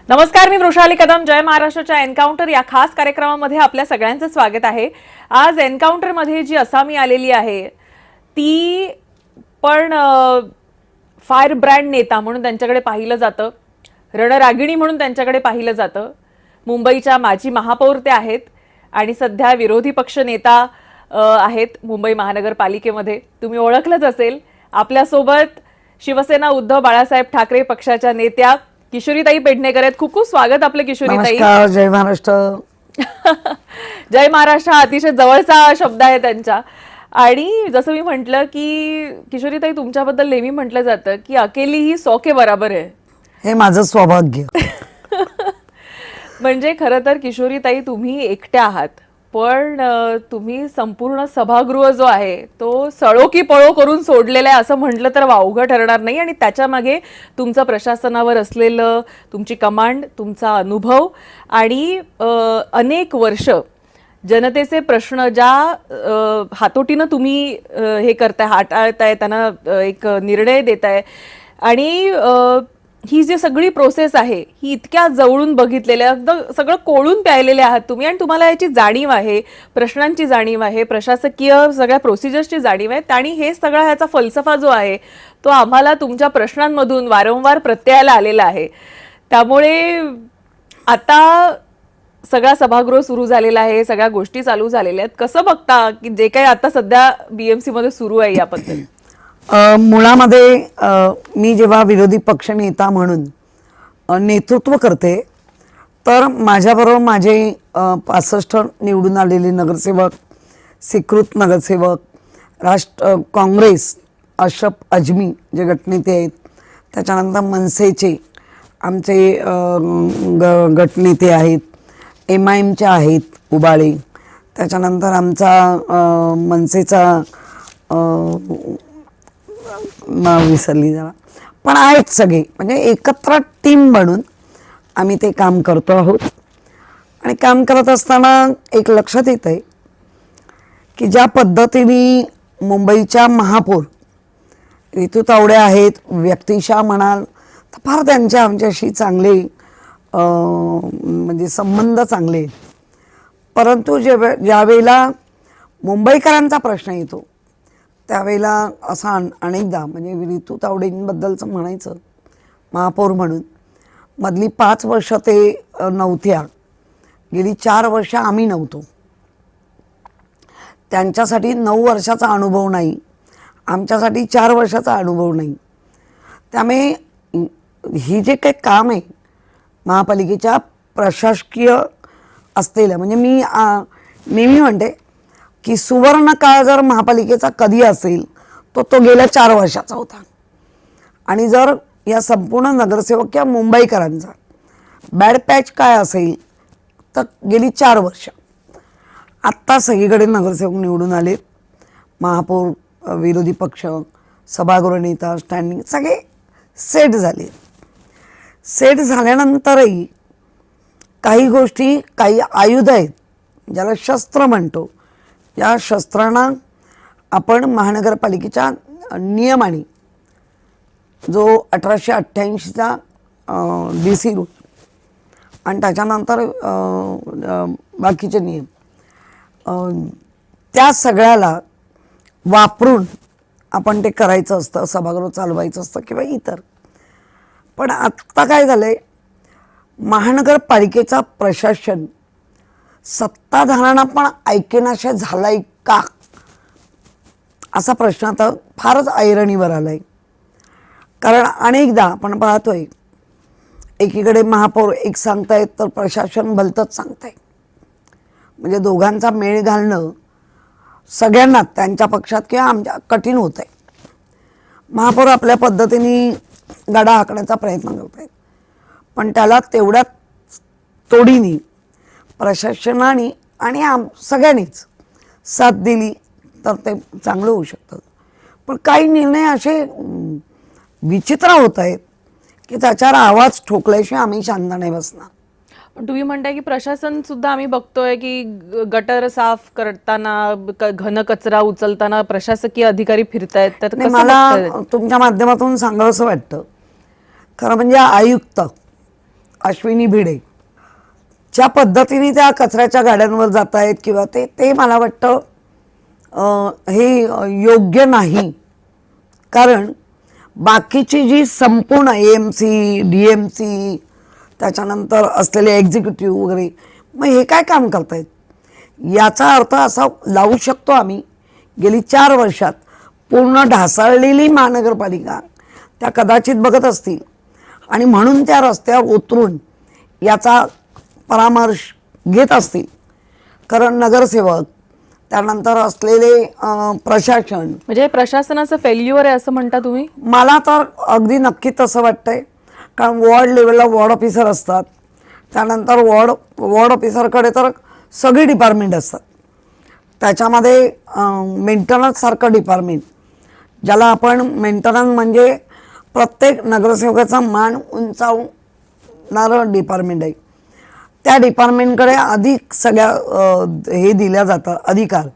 नमस्कार, मी वृषाली कदम. जय महाराष्ट्राच्या एन्काउंटर या खास कार्यक्रमामध्ये आपल्या सगळ्यांचं स्वागत आहे. आज एन्काउंटर मध्ये जी असामी आलेली आहे ती पण फायर ब्रँड नेता म्हणून त्यांच्याकडे पाहिलं जातं, रणरागिणी म्हणून त्यांच्याकडे पाहिलं जातं. मुंबईच्या माजी महापौर ते आहेत आणि सध्या विरोधी पक्ष नेता आहेत मुंबई महानगरपालिकेमध्ये. तुम्ही ओळखलंच असेल. आपल्यासोबत शिवसेना उद्धव बाळासाहेब ठाकरे पक्षाच्या नेत्या किशोरीताई पेडणेकर आहेत. खूप खूप स्वागत आपलं किशोरीताई. नमस्कार. जय महाराष्ट्र. जय महाराष्ट्र हा अतिशय जवळचा शब्द आहे त्यांचा. आणि जसं मी म्हटलं की किशोरीताई, तुमच्याबद्दल नेहमी म्हटलं जातं की अकेली ही 100 के बराबर आहे. हे माझं सौभाग्य. म्हणजे खरं तर किशोरीताई तुम्ही एकट्या आहात, पण तुम्ही संपूर्ण सभागृह जो आहे तो सळो की पळो करून सोडलेला आहे असं म्हटलं तर वावगं ठरणार नाही. आणि त्याच्यामागे तुमचं प्रशासनावर असलेलं तुमची कमांड, तुमचा अनुभव आणि अनेक वर्ष जनतेचे प्रश्न ज्या हातोटीनं तुम्ही हे करताय, हाताळताय, त्यांना एक निर्णय देताय आणि ही जी सगळी प्रोसेस आहे ही इतक्या जवळून बघितलेल्या, अगदी सगळं कोळून प्यायलेले आहात तुम्ही. आणि तुम्हाला याची जाणीव आहे, प्रश्नांची जाणीव आहे, प्रशासकीय सगळ्या प्रोसिजर्सची जाणीव आहे. आणि हे सगळा ह्याचा फलसफा जो आहे तो आम्हाला तुमच्या प्रश्नांमधून वारंवार प्रत्ययाला आलेला आहे. त्यामुळे आता सगळा सभागृह सुरू झालेला आहे, सगळ्या गोष्टी चालू झालेल्या आहेत. कसं बघता की जे काही आता सध्या बीएमसी मध्ये सुरू आहे याबद्दल? मुळामध्ये मी जेव्हा विरोधी पक्ष नेता म्हणून नेतृत्व करते तर माझ्याबरोबर माझे 65 निवडून आलेले नगरसेवक, स्वीकृत नगरसेवक, काँग्रेस अशरफ अजमी जे गटनेते आहेत, त्याच्यानंतर मनसेचे आमचे गटनेते आहेत, MIMचे आहेत उबाळे, त्याच्यानंतर आमचा मनसेचा विसरली जरा, पण आहेत सगळे. म्हणजे एकत्र टीम बनून आम्ही ते काम करतो आहोत. आणि काम करत असताना एक लक्षात येत आहे की ज्या पद्धतीने मुंबईच्या महापौर रितू तावडे आहेत, व्यक्तिशः म्हणाल तर फार त्यांच्या आमच्याशी चांगले म्हणजे संबंध चांगले आहेत. परंतु ज्यावेळेला मुंबईकरांचा प्रश्न येतो त्यावेळेला असा अनेकदा, म्हणजे रितू तावडेंबद्दलचं म्हणायचं महापौर म्हणून, मधली 5 वर्ष ते नव्हत्या, गेली 4 वर्ष आम्ही नव्हतो. त्यांच्यासाठी 9 वर्षाचा अनुभव नाही, आमच्यासाठी 4 वर्षाचा अनुभव नाही. त्यामुळे ही जे काही काम आहे महापालिकेच्या प्रशासकीय असलेलं, म्हणजे मी नेहमी म्हणते की सुवर्ण काळ जर महापालिकेचा कधी असेल तो गेल्या 4 वर्षाचा होता. आणि जर या संपूर्ण नगरसेवक किंवा मुंबईकरांचा बॅड पॅच काय असेल तर गेली 4 वर्ष. आत्ता सगळीकडे नगरसेवक निवडून आलेत, महापौर, विरोधी पक्ष, सभागृह नेता, स्टँडिंग सगळे सेट झाले. सेट झाल्यानंतरही काही गोष्टी, काही आयुध आहेत ज्याला शस्त्र म्हणतो, या शस्त्रांना आपण महानगरपालिकेच्या नियमाने जो 1888चा DC रूल आणि त्याच्यानंतर बाकीचे नियम, त्या सगळ्याला वापरून आपण ते करायचं असतं, सभागृह चालवायचं असतं किंवा इतर. पण आत्ता काय झालं आहे, महानगरपालिकेचा प्रशासन सत्ताधाऱ्यांना पण ऐकेनाशा झालाय का असा प्रश्न आता फारच ऐरणीवर आलाय. कारण अनेकदा आपण पाहतोय एकीकडे महापौर एक सांगतायत तर प्रशासन भलतंच सांगताय. म्हणजे दोघांचा मेळ घालणं सगळ्यांना त्यांच्या पक्षात किंवा आमच्या कठीण होत आहे. महापौर आपल्या पद्धतीने गाडा हाकण्याचा प्रयत्न करत आहेत, पण त्याला तेवढ्या तोडीने प्रशासनाने आणि सगळ्यांनीच साथ दिली तर ते चांगलं होऊ शकतं. पण काही निर्णय असे विचित्र होत आहेत की त्याच्यावर आवाज ठोकल्याशिवाय आम्ही शांत नाही बसणार. पण तुम्ही म्हणताय की प्रशासन सुद्धा आम्ही बघतोय की गटर साफ करताना, घन कचरा उचलताना प्रशासकीय अधिकारी फिरतायत, तर मला तुमच्या माध्यमातून सांगावंसं वाटतं खरं म्हणजे अश्विनी भिडे ज्या पद्धतीने त्या कचऱ्याच्या गाड्यांवर जात आहेत किंवा ते मला वाटतं हे योग्य नाही. कारण बाकीची जी संपूर्ण AMC DMC त्याच्यानंतर असलेले एक्झिक्युटिव्ह वगैरे मग हे काय काम करतायत, याचा अर्थ असा लावू शकतो आम्ही गेली 4 वर्षात पूर्ण ढासळलेली महानगरपालिका त्या कदाचित बघत असतील आणि म्हणून त्या रस्त्यावर उतरून याचा परामर्श घेत असतील. कारण नगरसेवक त्यानंतर असलेले प्रशासन, म्हणजे प्रशासनाचं फेल्युअर आहे असं म्हणता तुम्ही? मला तर अगदी नक्की तसं वाटतंय. कारण वॉर्ड लेवलला वॉर्ड ऑफिसर असतात, त्यानंतर वॉर्ड ऑफिसरकडे तर सगळी डिपार्टमेंट असतात. त्याच्यामध्ये मेंटेनन्ससारखं डिपार्टमेंट, ज्याला आपण मेंटेनन्स म्हणजे प्रत्येक नगरसेवकाचा मान उंचावणारं डिपार्टमेंट आहे. त्या डिपार्टमेंटकडे अधिक सगळ्या हे दिल्या जातात अधिकार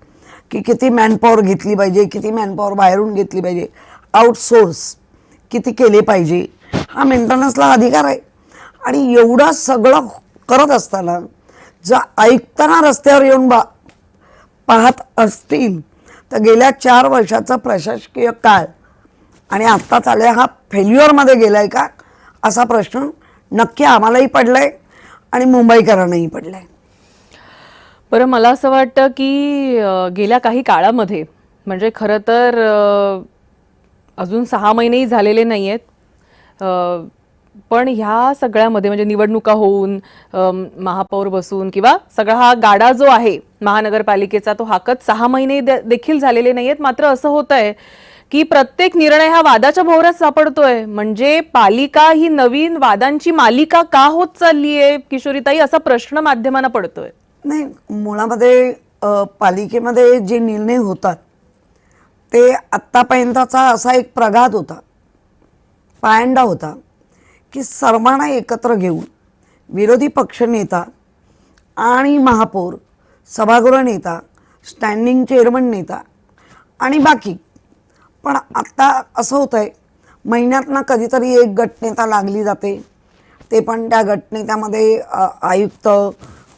की किती मॅनपॉवर घेतली पाहिजे, किती मॅनपॉवर बाहेरून घेतली पाहिजे, आउटसोर्स किती केले पाहिजे, हा मेंटेनन्सला अधिकार आहे. आणि एवढं सगळं करत असताना जर ऐकताना रस्त्यावर येऊन पाहत असतील तर गेल्या 4 वर्षाचा प्रशासकीय काळ आणि आत्ता चालला हा फेल्युअरमध्ये गेला आहे का असा प्रश्न नक्की आम्हालाही पडला आहे आणि मुंबईकरांनाही पडला आहे. बरं, मला असं वाटतं की गेल्या काही काळामध्ये म्हणजे खरं तर अजून 6 महिनेही झालेले नाही आहेत, पण ह्या सगळ्यामध्ये म्हणजे निवडणुका होऊन महापौर बसून किंवा सगळा हा गाडा जो आहे महानगरपालिकेचा तो हाकत 6 महिने देखील झालेले नाही आहेत. मात्र असं होत आहे की प्रत्येक निर्णय हा वादाच्या भोवऱ्यात सापडतोय. म्हणजे पालिका ही नवीन वादांची मालिका का होत चालली आहे किशोरीताई, असा प्रश्न माध्यमांना पडतोय. नाही, मुळामध्ये पालिकेमध्ये जे निर्णय होतात ते आत्तापर्यंतचा असा एक प्रघात होता, पायंडा होता की सर्वांना एकत्र घेऊन विरोधी पक्षनेता आणि महापौर, सभागृह नेता, स्टँडिंग चेअरमन नेता आणि बाकी. पण आत्ता असं होतं आहे महिन्यातनं कधीतरी एक गटनेता लागली जाते, ते पण त्या गटनेत्यामध्ये आयुक्त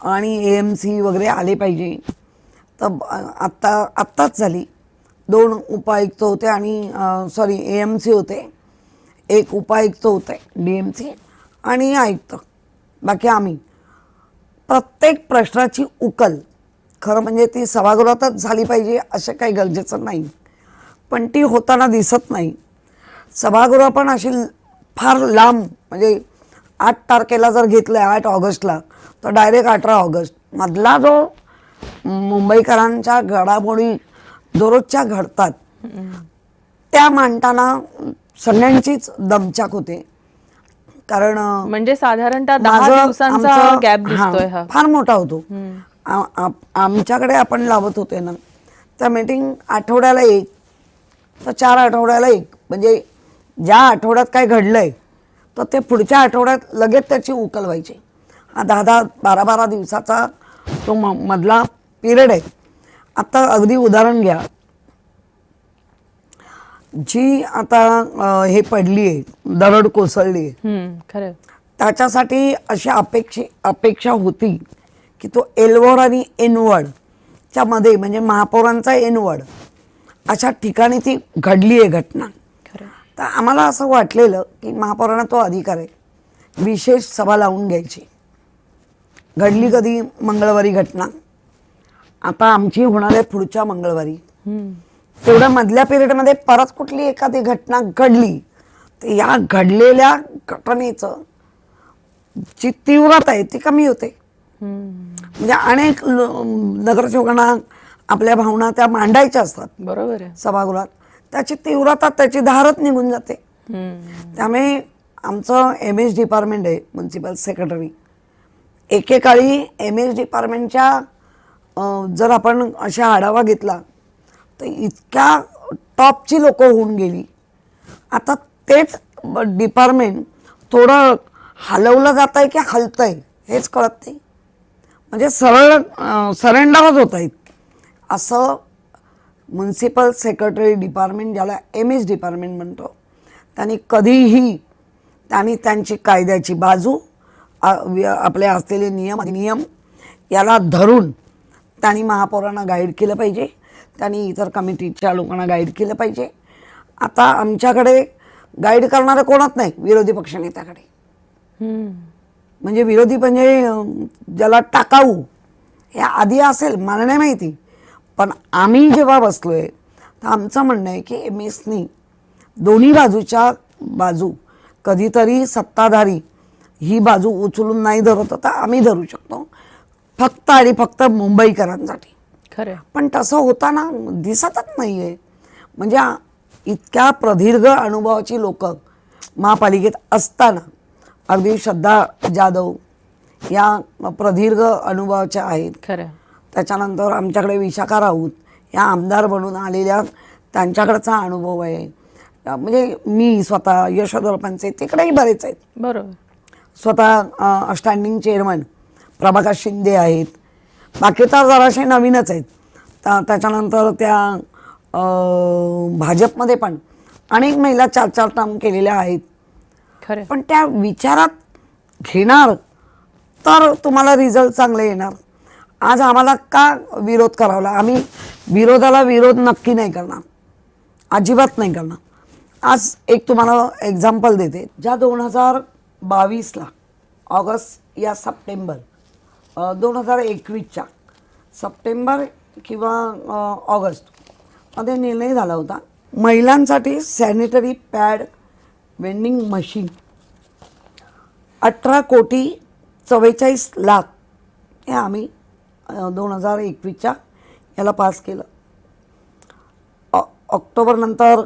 आणि AMC वगैरे आले पाहिजे. तर आत्ताच झाली 2 उपायुक्त होते आणि AMC होते, 1 उपायुक्त होते DMC आणि आयुक्त, बाकी आम्ही. प्रत्येक प्रश्नाची उकल खरं म्हणजे ती सभागृहातच झाली पाहिजे असं काही गरजेचं नाही, पण ती होताना दिसत नाही. सभागृह पण अशी फार लांब, म्हणजे 8 तारखेला जर घेतलं 8 ऑगस्टला तर डायरेक्ट 18 ऑगस्ट मधला जो मुंबईकरांच्या घडामोडी दररोजच्या घडतात त्या मांडताना सगळ्यांचीच दमछाक होते. कारण म्हणजे साधारणतः 10 दिवसांचा गॅप दिसतोय हा, फार मोठा होतो. आमच्याकडे आपण लावत होते ना त्या मीटिंग आठवड्याला 1 तर 4 आठवड्याला 1, म्हणजे ज्या आठवड्यात काय घडलंय तर ते पुढच्या आठवड्यात लगेच त्याची उकल व्हायची. हा 10-10, 12-12 दिवसाचा तो मधला पिरियड आहे. आता अगदी उदाहरण घ्या, जी आता हे पडली आहे, दरड कोसळली आहे, खरं त्याच्यासाठी अशी अपेक्षा होती की तो एलवॉर्ड आणि एनवॉर्ड च्या मध्ये म्हणजे महापौरांचा एनवॉर्ड अशा ठिकाणी ती घडली आहे घटना. तर आम्हाला असं वाटलेलं की महापौरांना तो अधिकार आहे विशेष सभा लावून घ्यायची. घडली कधी? मंगळवारी घटना. आता आमची होणार आहे पुढच्या मंगळवारी. तेवढ्या मधल्या पिरियडमध्ये परत कुठली एखादी घटना घडली तर या घडलेल्या घटनेचं जी तीव्रता आहे ती कमी होते. म्हणजे अनेक नगरसेवकांना आपल्या भावना त्या मांडायच्या असतात, बरोबर आहे, सभागृहात. त्याची तीव्रता, त्याची धारच निघून जाते. त्यामुळे आमचं MS डिपार्टमेंट आहे, म्युन्सिपल सेक्रेटरी. एकेकाळी MS डिपार्टमेंटच्या जर आपण अशा आढावा घेतला तर इतक्या टॉपची लोक होऊन गेली. आता तेच डिपार्टमेंट थोडं हलवलं जात आहे की हलतंय हेच कळत नाही. म्हणजे सरळ सरेंडरच होत आहेत असं म्युन्सिपल सेक्रेटरी डिपार्टमेंट, ज्याला MS डिपार्टमेंट म्हणतो, त्यांनी कधीही त्यांची कायद्याची बाजू आपले असलेले नियम अधिनियम याला धरून त्यांनी महापौरांना गाईड केलं पाहिजे, त्यांनी इतर कमिटीच्या लोकांना गाईड केलं पाहिजे. आता आमच्याकडे गाईड करणारं कोणच नाही विरोधी पक्षनेत्याकडे. म्हणजे विरोधी म्हणजे ज्याला टाकाऊ हे आधी असेल मला नाही माहिती, पण आम्ही जेव्हा बसलोय तर आमचं म्हणणं आहे की एमएसनी दोन्ही बाजू कधीतरी सत्ताधारी ही बाजू उचलून नाही धरत तर आम्ही धरू शकतो, फक्त आणि फक्त मुंबईकरांसाठी. खरं. पण तसं होताना दिसतच नाही आहे. म्हणजे इतक्या प्रदीर्घ अनुभवाची लोक महापालिकेत असताना, अगदी श्रद्धा जाधव या प्रदीर्घ अनुभवाच्या आहेत. खरं. त्याच्यानंतर आमच्याकडे विशाखा राऊत या आमदार बनून आलेल्या त्यांच्याकडचा अनुभव आहे. म्हणजे मी स्वतः यशोधर पंचायत तिकडेही बरेच आहेत. बरोबर. स्वतः स्टँडिंग चेअरमन प्रभाकर शिंदे आहेत. बाकी तर जराशे नवीनच आहेत. त्याच्यानंतर त्या भाजपमध्ये पण अनेक महिला 4-4 टर्म केलेल्या आहेत. खरं. पण त्या विचारात घेणार तर तुम्हाला रिझल्ट चांगले येणार. आज आम्हाला का विरोध करावा? आम्ही विरोधाला विरोध नक्की नाही करणार, अजिबात नाही करणार. आज एक तुम्हाला एक्झाम्पल देते. ज्या 2022ला ऑगस्ट या सप्टेंबर 2021च्या सप्टेंबर किंवा ऑगस्टमध्ये निर्णय झाला होता महिलांसाठी सॅनिटरी पॅड वेंडिंग मशीन 18,44,00,000 हे आम्ही 2021च्या याला पास केलं. ऑक्टोबर नंतर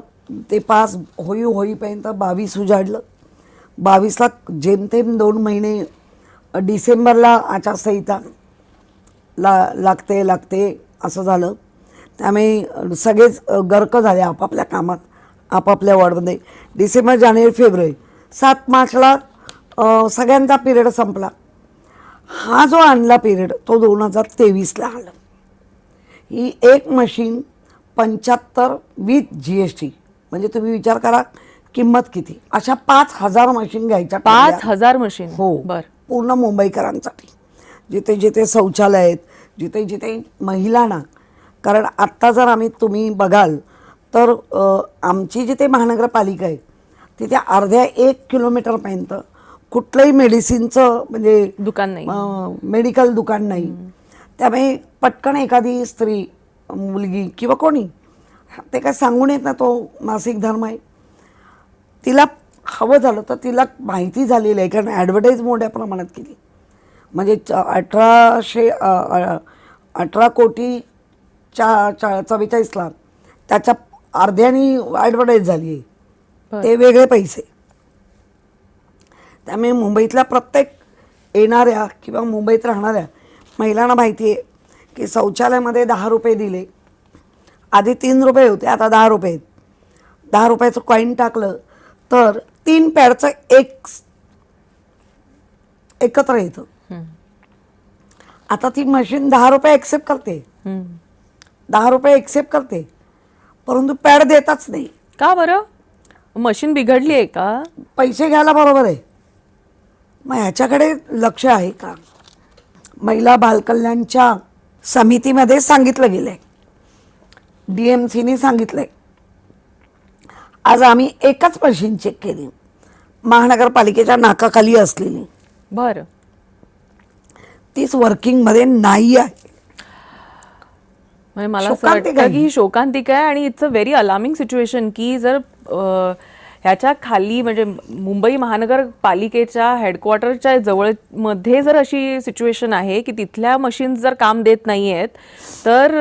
ते पास होईपर्यंत 22 उजाडलं. 22ला जेमतेम 2 महिने डिसेंबरला आचारसंहिता लागते असं झालं. त्यामुळे सगळेच गर्क झाले आपापल्या कामात, आपापल्या वॉर्डमध्ये. डिसेंबर, जानेवारी, फेब्रुवारी, 7 मार्चला सगळ्यांचा पिरियड संपला. हा जो आणला पिरियड तो 2023ला आला. ही एक मशीन 75 विथ GST, म्हणजे तुम्ही विचार करा किंमत किती. अशा 5,000 मशीन घ्यायच्या. 5,000 मशीन. हो. बर. पूर्ण मुंबईकरांसाठी, जिथे जिथे शौचालय आहेत, जिथे जिथे महिलांना. कारण आत्ता जर तुम्ही बघाल तर आमची जिथे महानगरपालिका आहे तिथे अर्ध्या 1 किलोमीटरपर्यंत कुठलंही मेडिसिनचं म्हणजे दुकान नाही, मेडिकल दुकान नाही. त्यामुळे पटकन एखादी स्त्री, मुलगी किंवा कोणी, ते काय सांगून येत ना तो मासिक धर्म आहे, तिला हवं झालं तर तिला माहिती झालेली आहे. कारण ॲडव्हर्टाईज मोठ्या प्रमाणात केली. म्हणजे 18 कोटी 44,00,000 त्याच्या अर्ध्यानी ॲडव्हर्टाईज झाली आहे. ते वेगळे पैसे. त्यामुळे मुंबईतल्या प्रत्येक येणाऱ्या किंवा मुंबईत राहणाऱ्या महिलांना माहिती आहे की शौचालयामध्ये 10 रुपये दिले. आधी 3 रुपये होते, आता 10 रुपये आहेत. 10 रुपयाचं कॉईन टाकलं तर 3 पॅडचं एकत्र येतं. आता ती मशीन 10 रुपये ॲक्सेप्ट करते, 10 रुपये ॲक्सेप्ट करते, परंतु पॅड देताच नाही. का बरं? मशीन बिघडली आहे का? पैसे घ्यायला बरोबर आहे, मग ह्याच्याकडे लक्ष आहे का? महिला बालकल्याणच्या समितीमध्ये सांगितलं गेलं आहे, DMCने सांगितलं आहे. आज आम्ही एकच मशीन चेक केली, महानगरपालिकेच्या नाकाखाली असलेली. बरं. तीच वर्किंगमध्ये नाही आहे. म्हणजे मला असं वाटतं की ही शोकांतिका आहे आणि it's a very alarming situation की जर ह्याच्या खाली म्हणजे मुंबई महानगरपालिकेच्या हेडक्वार्टरच्या जवळ मध्ये जर अशी सिच्युएशन आहे की तिथल्या मशीन्स जर काम देत नाही आहेत तर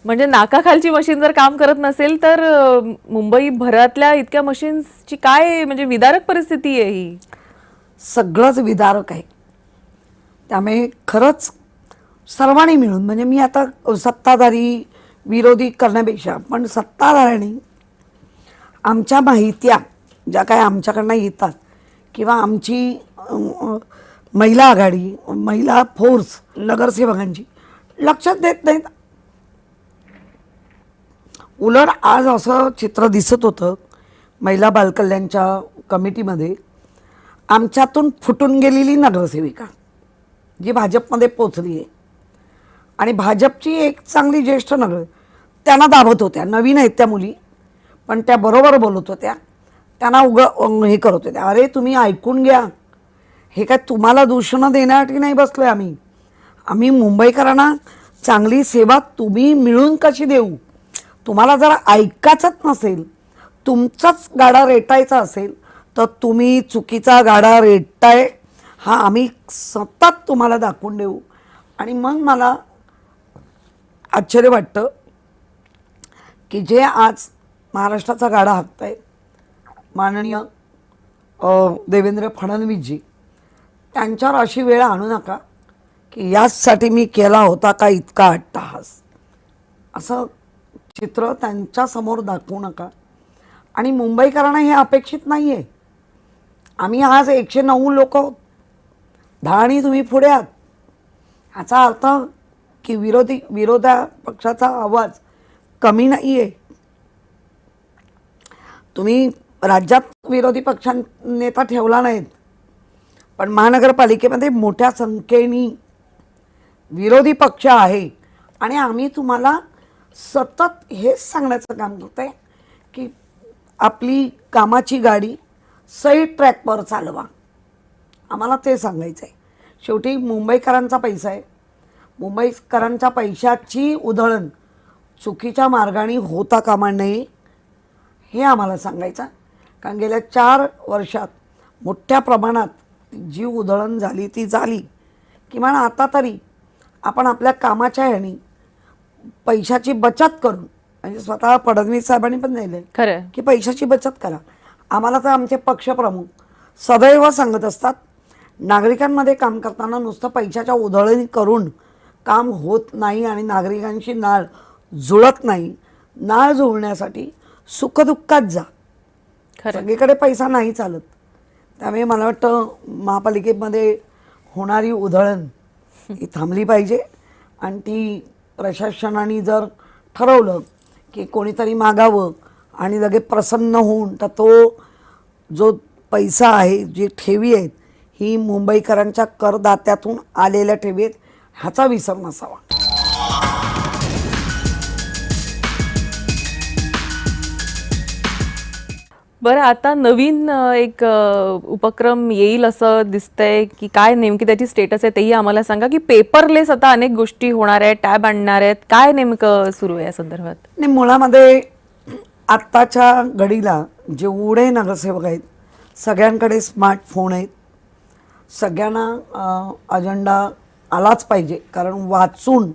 म्हणजे नाकाखालची मशीन जर काम करत नसेल तर मुंबई भरातल्या इतक्या मशीन्सची काय म्हणजे विदारक परिस्थिती आहे ही. सगळंच विदारक आहे. त्यामुळे खरंच सर्वांनी मिळून, म्हणजे मी आता सत्ताधारी विरोधी करण्यापेक्षा, पण सत्ताधाऱ्यांनी आमच्या माहित्या ज्या काय आमच्याकडनं येतात किंवा आमची महिला आघाडी, महिला फोर्स, नगरसेवकांची लक्षात देत नाहीत. उलट आज असं चित्र दिसत होतं महिला बालकल्याणच्या कमिटीमध्ये, आमच्यातून फुटून गेलेली नगरसेविका जी भाजपमध्ये पोचली आहे आणि भाजपची एक चांगली ज्येष्ठ नगर त्यांना दाबत होत्या, नवीन आहेत त्या मुली, पण त्या बरोबर बोलत होत्या, त्यांना हे करत होत्या, अरे तुम्ही ऐकून घ्या, हे काय तुम्हाला दूषणं देण्यासाठी नाही बसलोय आम्ही मुंबईकरांना चांगली सेवा तुम्ही मिळून कशी देऊ. तुम्हाला जर ऐकायचंच नसेल, तुमचाच गाडा रेटायचा असेल, तर तुम्ही चुकीचा गाडा रेटताय हा आम्ही सतत तुम्हाला दाखवून देऊ. आणि मग मला आश्चर्य वाटतं की जे आज महाराष्ट्राचा गाडा हाकतायत माननीय देवेंद्र फडणवीसजी, त्यांच्यावर अशी वेळ आणू नका की याचसाठी मी केला होता का इतका अट्टहास, असं चित्र त्यांच्यासमोर दाखवू नका. आणि मुंबईकरांना हे अपेक्षित नाही आहे. आम्ही आज 109 लोक आहोत, 10 तुम्ही पुढे आहात. ह्याचा अर्थ की विरोधा पक्षाचा आवाज कमी नाही आहे. तुम्ही राज्यात विरोधी पक्षनेता ठेवला नाहीत, पण महानगरपालिकेमध्ये मोठ्या संख्येने विरोधी पक्ष आहे आणि आम्ही तुम्हाला सतत हेच सांगण्याचं काम करतोय की आपली कामाची गाडी सही ट्रॅकवर चालवा. आम्हाला ते सांगायचं आहे. शेवटी मुंबईकरांचा पैसा आहे. मुंबईकरांच्या पैशाची उधळण चुकीच्या मार्गाने होता कामा नये हे आम्हाला सांगायचं. कारण गेल्या 4 वर्षात मोठ्या प्रमाणात जी उधळण झाली ती झाली. किमान आता तरी आपण आपल्या कामाच्या ह्यानी पैशाची बचत करून, म्हणजे स्वतः फडणवीस साहेबांनी पण दिले खरं की पैशाची बचत करा. आम्हाला तर आमचे पक्षप्रमुख सदैव सांगत असतात, नागरिकांमध्ये काम करताना नुसतं पैशाच्या उधळणी करून काम होत नाही आणि नागरिकांशी नाळ जुळत नाही. नाळ जुळण्यासाठी सुखदुःखात जा. सगळीकडे पैसा नाही चालत. त्यामुळे मला वाटतं महापालिकेमध्ये होणारी उधळण ही थांबली पाहिजे. आणि ती प्रशासनाने जर ठरवलं की कोणीतरी मागावं आणि लगेच प्रसन्न होऊन, तर तो जो पैसा आहे, जी ठेवी आहेत, ही मुंबईकरांच्या करदात्यातून आलेल्या ठेवी आहेत, ह्याचा विसर नसावा. बरं, आता नवीन एक उपक्रम येईल असं दिसतंय की काय नेमकी त्याची स्टेटस आहे तेही आम्हाला सांगा. की पेपरलेस आता अनेक गोष्टी होणार आहेत, टॅब आणणार आहेत, काय नेमकं सुरू आहे या संदर्भात? नाही, मुळामध्ये आत्ताच्या घडीला जेवढे नगरसेवक आहेत सगळ्यांकडे स्मार्टफोन आहेत. सगळ्यांना अजेंडा आलाच पाहिजे, कारण वाचून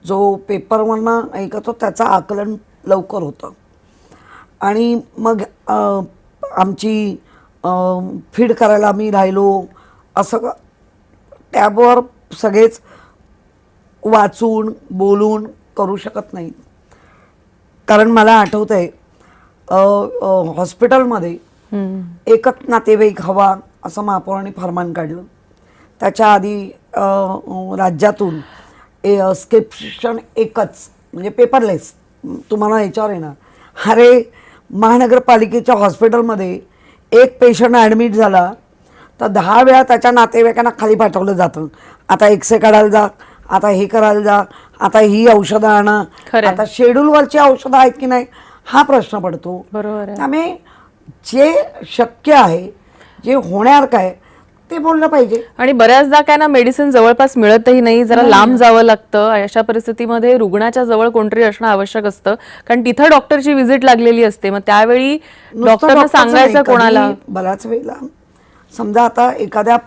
जो पेपरवरनं ऐकतो त्याचं आकलन लवकर होतं. आणि मग आमची फीड करायला आम्ही राहिलो असं टॅबवर सगळेच वाचून बोलून करू शकत नाहीत. कारण मला आठवतं आहे हॉस्पिटलमध्ये एकच नातेवाईक हवा असं महापौरांनी फरमान काढलं. त्याच्या आधी राज्यातून स्क्रिप्शन एकच, म्हणजे पेपरलेस, तुम्हाला याच्यावर येणार. अरे, महानगरपालिकेच्या हॉस्पिटलमध्ये एक पेशंट ॲडमिट झाला तर 10 वेळा त्याच्या नातेवाईकांना खाली पाठवलं जातं. आता एक्सरे काढायला जा, आता हे करायला जा, आता ही औषधं आणा, आता शेड्यूलवरची औषधं आहेत की नाही हा प्रश्न पडतो. बरोबर. त्यामुळे जे शक्य आहे, जे होण्यासारखं आहे ते बोललं पाहिजे. आणि बऱ्याचदा काय ना, मेडिसिन जवळपास मिळतही नाही, जरा लांब जावं लागतं. अशा परिस्थितीमध्ये रुग्णाच्या जवळ कोणतरी असणं आवश्यक असतं, कारण तिथं डॉक्टरची व्हिजिट लागलेली असते. मग त्यावेळी डॉक्टरला सांगायचं कोणाला? बऱ्याच वेळेला समजा आता एखाद्या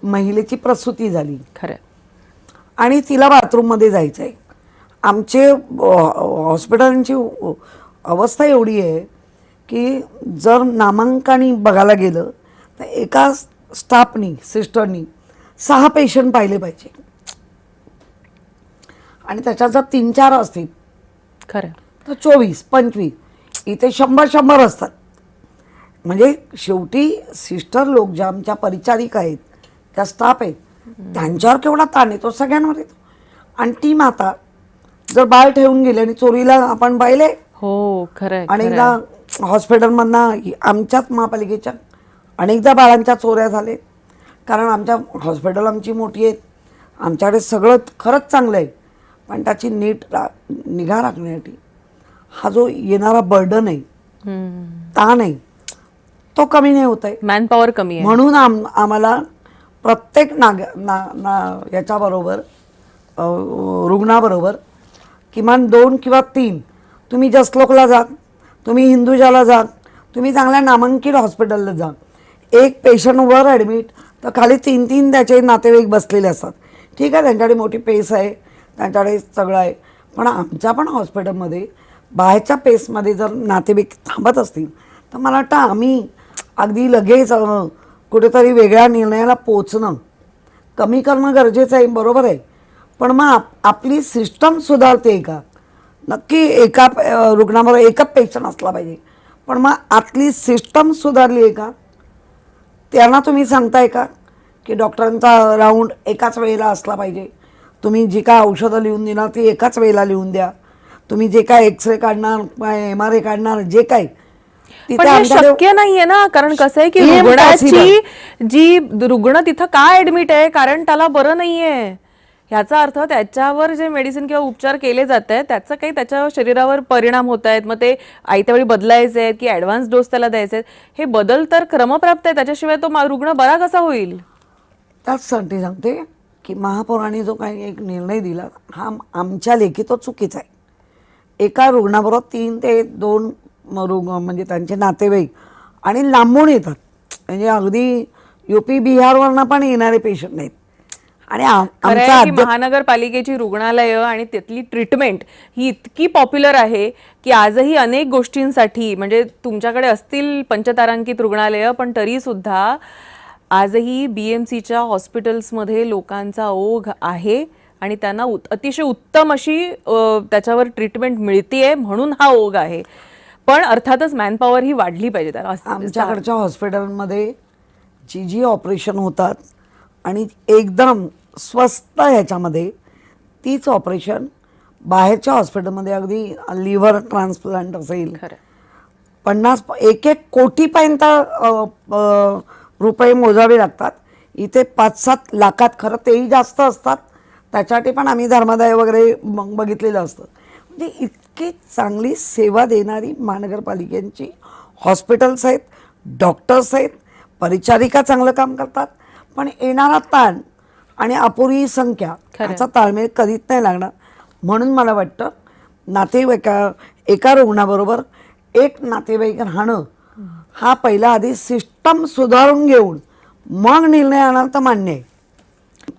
महिलेची प्रसूती झाली खरं आणि तिला बाथरूममध्ये जायचं आहे. आमचे हॉस्पिटलांची अवस्था एवढी आहे की जर नामांकानी बघायला गेलं तर एका स्टाफनी, सिस्टरनी 6 पेशंट पाहिले पाहिजे आणि त्याच्यात जर 3-4 असतील खरं तर 24-25. इथे 100 असतात. म्हणजे शेवटी सिस्टर लोक ज्या आमच्या परिचारिका आहेत, त्या स्टाफ आहेत, त्यांच्यावर केवढा ताण येतो, सगळ्यांवर येतो. आणि ती माता जर बाळ ठेवून गेली आणि चोरीला आपण पाहिले. हो खरं. आणि एकदा हॉस्पिटलमधनं आमच्याच महापालिकेच्या अनेकदा बाळांच्या चोऱ्या झाले, कारण आमच्या हॉस्पिटल आमची मोठी आहेत, आमच्याकडे सगळं खरंच चांगलं आहे, पण त्याची नीट निगा राखण्यासाठी हा जो येणारा बर्डन आहे, ताण आहे, तो कमी नाही होत आहे. मॅनपॉवर कमी आहे. म्हणून आम्हाला प्रत्येक याच्याबरोबर रुग्णाबरोबर किमान 2 किंवा 3 तुम्ही जसलोकला जा, तुम्ही हिंदुजाला जा, तुम्ही चांगल्या नामांकित हॉस्पिटलला जा. एक पेशंट वर ॲडमिट तर खाली 3-3 त्याचे नातेवाईक बसलेले असतात. ठीक आहे, त्यांच्याकडे मोठी पेस आहे, त्यांच्याकडे सगळं आहे, पण आमच्या पण हॉस्पिटलमध्ये बाहेरच्या पेसमध्ये जर नातेवाईक थांबत असतील तर मला वाटतं आम्ही अगदी लगेच कुठेतरी वेगळ्या निर्णयाला पोचणं कमी करणं गरजेचं आहे, बरोबर आहे. पण मग आपली सिस्टम सुधारते का? नक्की एका रुग्णाबरोबर एकच पेशंट असला पाहिजे, पण मग आतली सिस्टम सुधारली आहे का? त्यांना तुम्ही सांगताय का की डॉक्टरांचा राऊंड एकाच वेळेला असला पाहिजे, तुम्ही जी काय औषधं लिहून देणार ती एकाच वेळेला लिहून द्या, तुम्ही जे काय एक्सरे काढणार, MRI काढणार, जे काय पण हे शक्य नाहीये ना, कारण कसं आहे की रुग्णाची जी रुग्ण तिथं का ऍडमिट आहे, कारण त्याला बरं नाहीये, ह्याचा अर्थ त्याच्यावर जे मेडिसिन किंवा उपचार केले जात आहेत त्याचा काही त्याच्या शरीरावर परिणाम होत आहेत, मग ते आयत्या वेळी बदलायचे आहेत की ऍडव्हान्स डोस त्याला द्यायचे आहेत, हे बदल तर क्रमप्राप्त आहे, त्याच्याशिवाय तो रुग्ण बरा कसा होईल? त्याचसाठी सांगते की महापौरांनी जो काही एक निर्णय दिला हा आमच्या लेखी तो चुकीचा आहे. एका रुग्णाबरोबर 3 ते 2 म्हणजे त्यांचे नातेवाईक आणि लांबून येतात, म्हणजे अगदी UP बिहारवरनं पण येणारे पेशंट नाहीत. आणि महानगरपालिकेची रुग्णालयं आणि त्यातली ट्रीटमेंट ही इतकी पॉप्युलर आहे की आजही अनेक गोष्टींसाठी, म्हणजे तुमच्याकडे असतील पंचतारांकित रुग्णालयं, पण तरी सुद्धा आजही BMCच्या हॉस्पिटल्समध्ये लोकांचा ओघ आहे आणि त्यांना अतिशय उत्तम अशी त्याच्यावर ट्रीटमेंट मिळतीये, म्हणून हा ओघ आहे. पण अर्थातच मॅनपॉवर ही वाढली पाहिजे. त्याला आमच्याकडच्या हॉस्पिटलमध्ये जी ऑपरेशन होतात आणि एकदम स्वस्त ह्याच्यामध्ये तीच ऑपरेशन बाहेरच्या हॉस्पिटलमध्ये अगदी लिव्हर ट्रान्सप्लांट असेल 1 कोटीपर्यंत रुपये मोजावे लागतात. इथे 5-7 लाखात, खरं तेही जास्त असतात, त्याच्यासाठी पण आम्ही धर्मादाय वगैरे बघितलेलं असतं. म्हणजे इतकी चांगली सेवा देणारी महानगरपालिकेची हॉस्पिटल्स आहेत, डॉक्टर्स आहेत, परिचारिका चांगलं काम करतात, पण येणारा ताण आणि अपुरी संख्या याचा ताळमेळ कधीच नाही लागणार. म्हणून मला वाटतं एका रुग्णाबरोबर एक नातेवाईक राहणं हा पहिला आधी सिस्टम सुधारून घेऊन मग निर्णय आणाल तर मान्य आहे.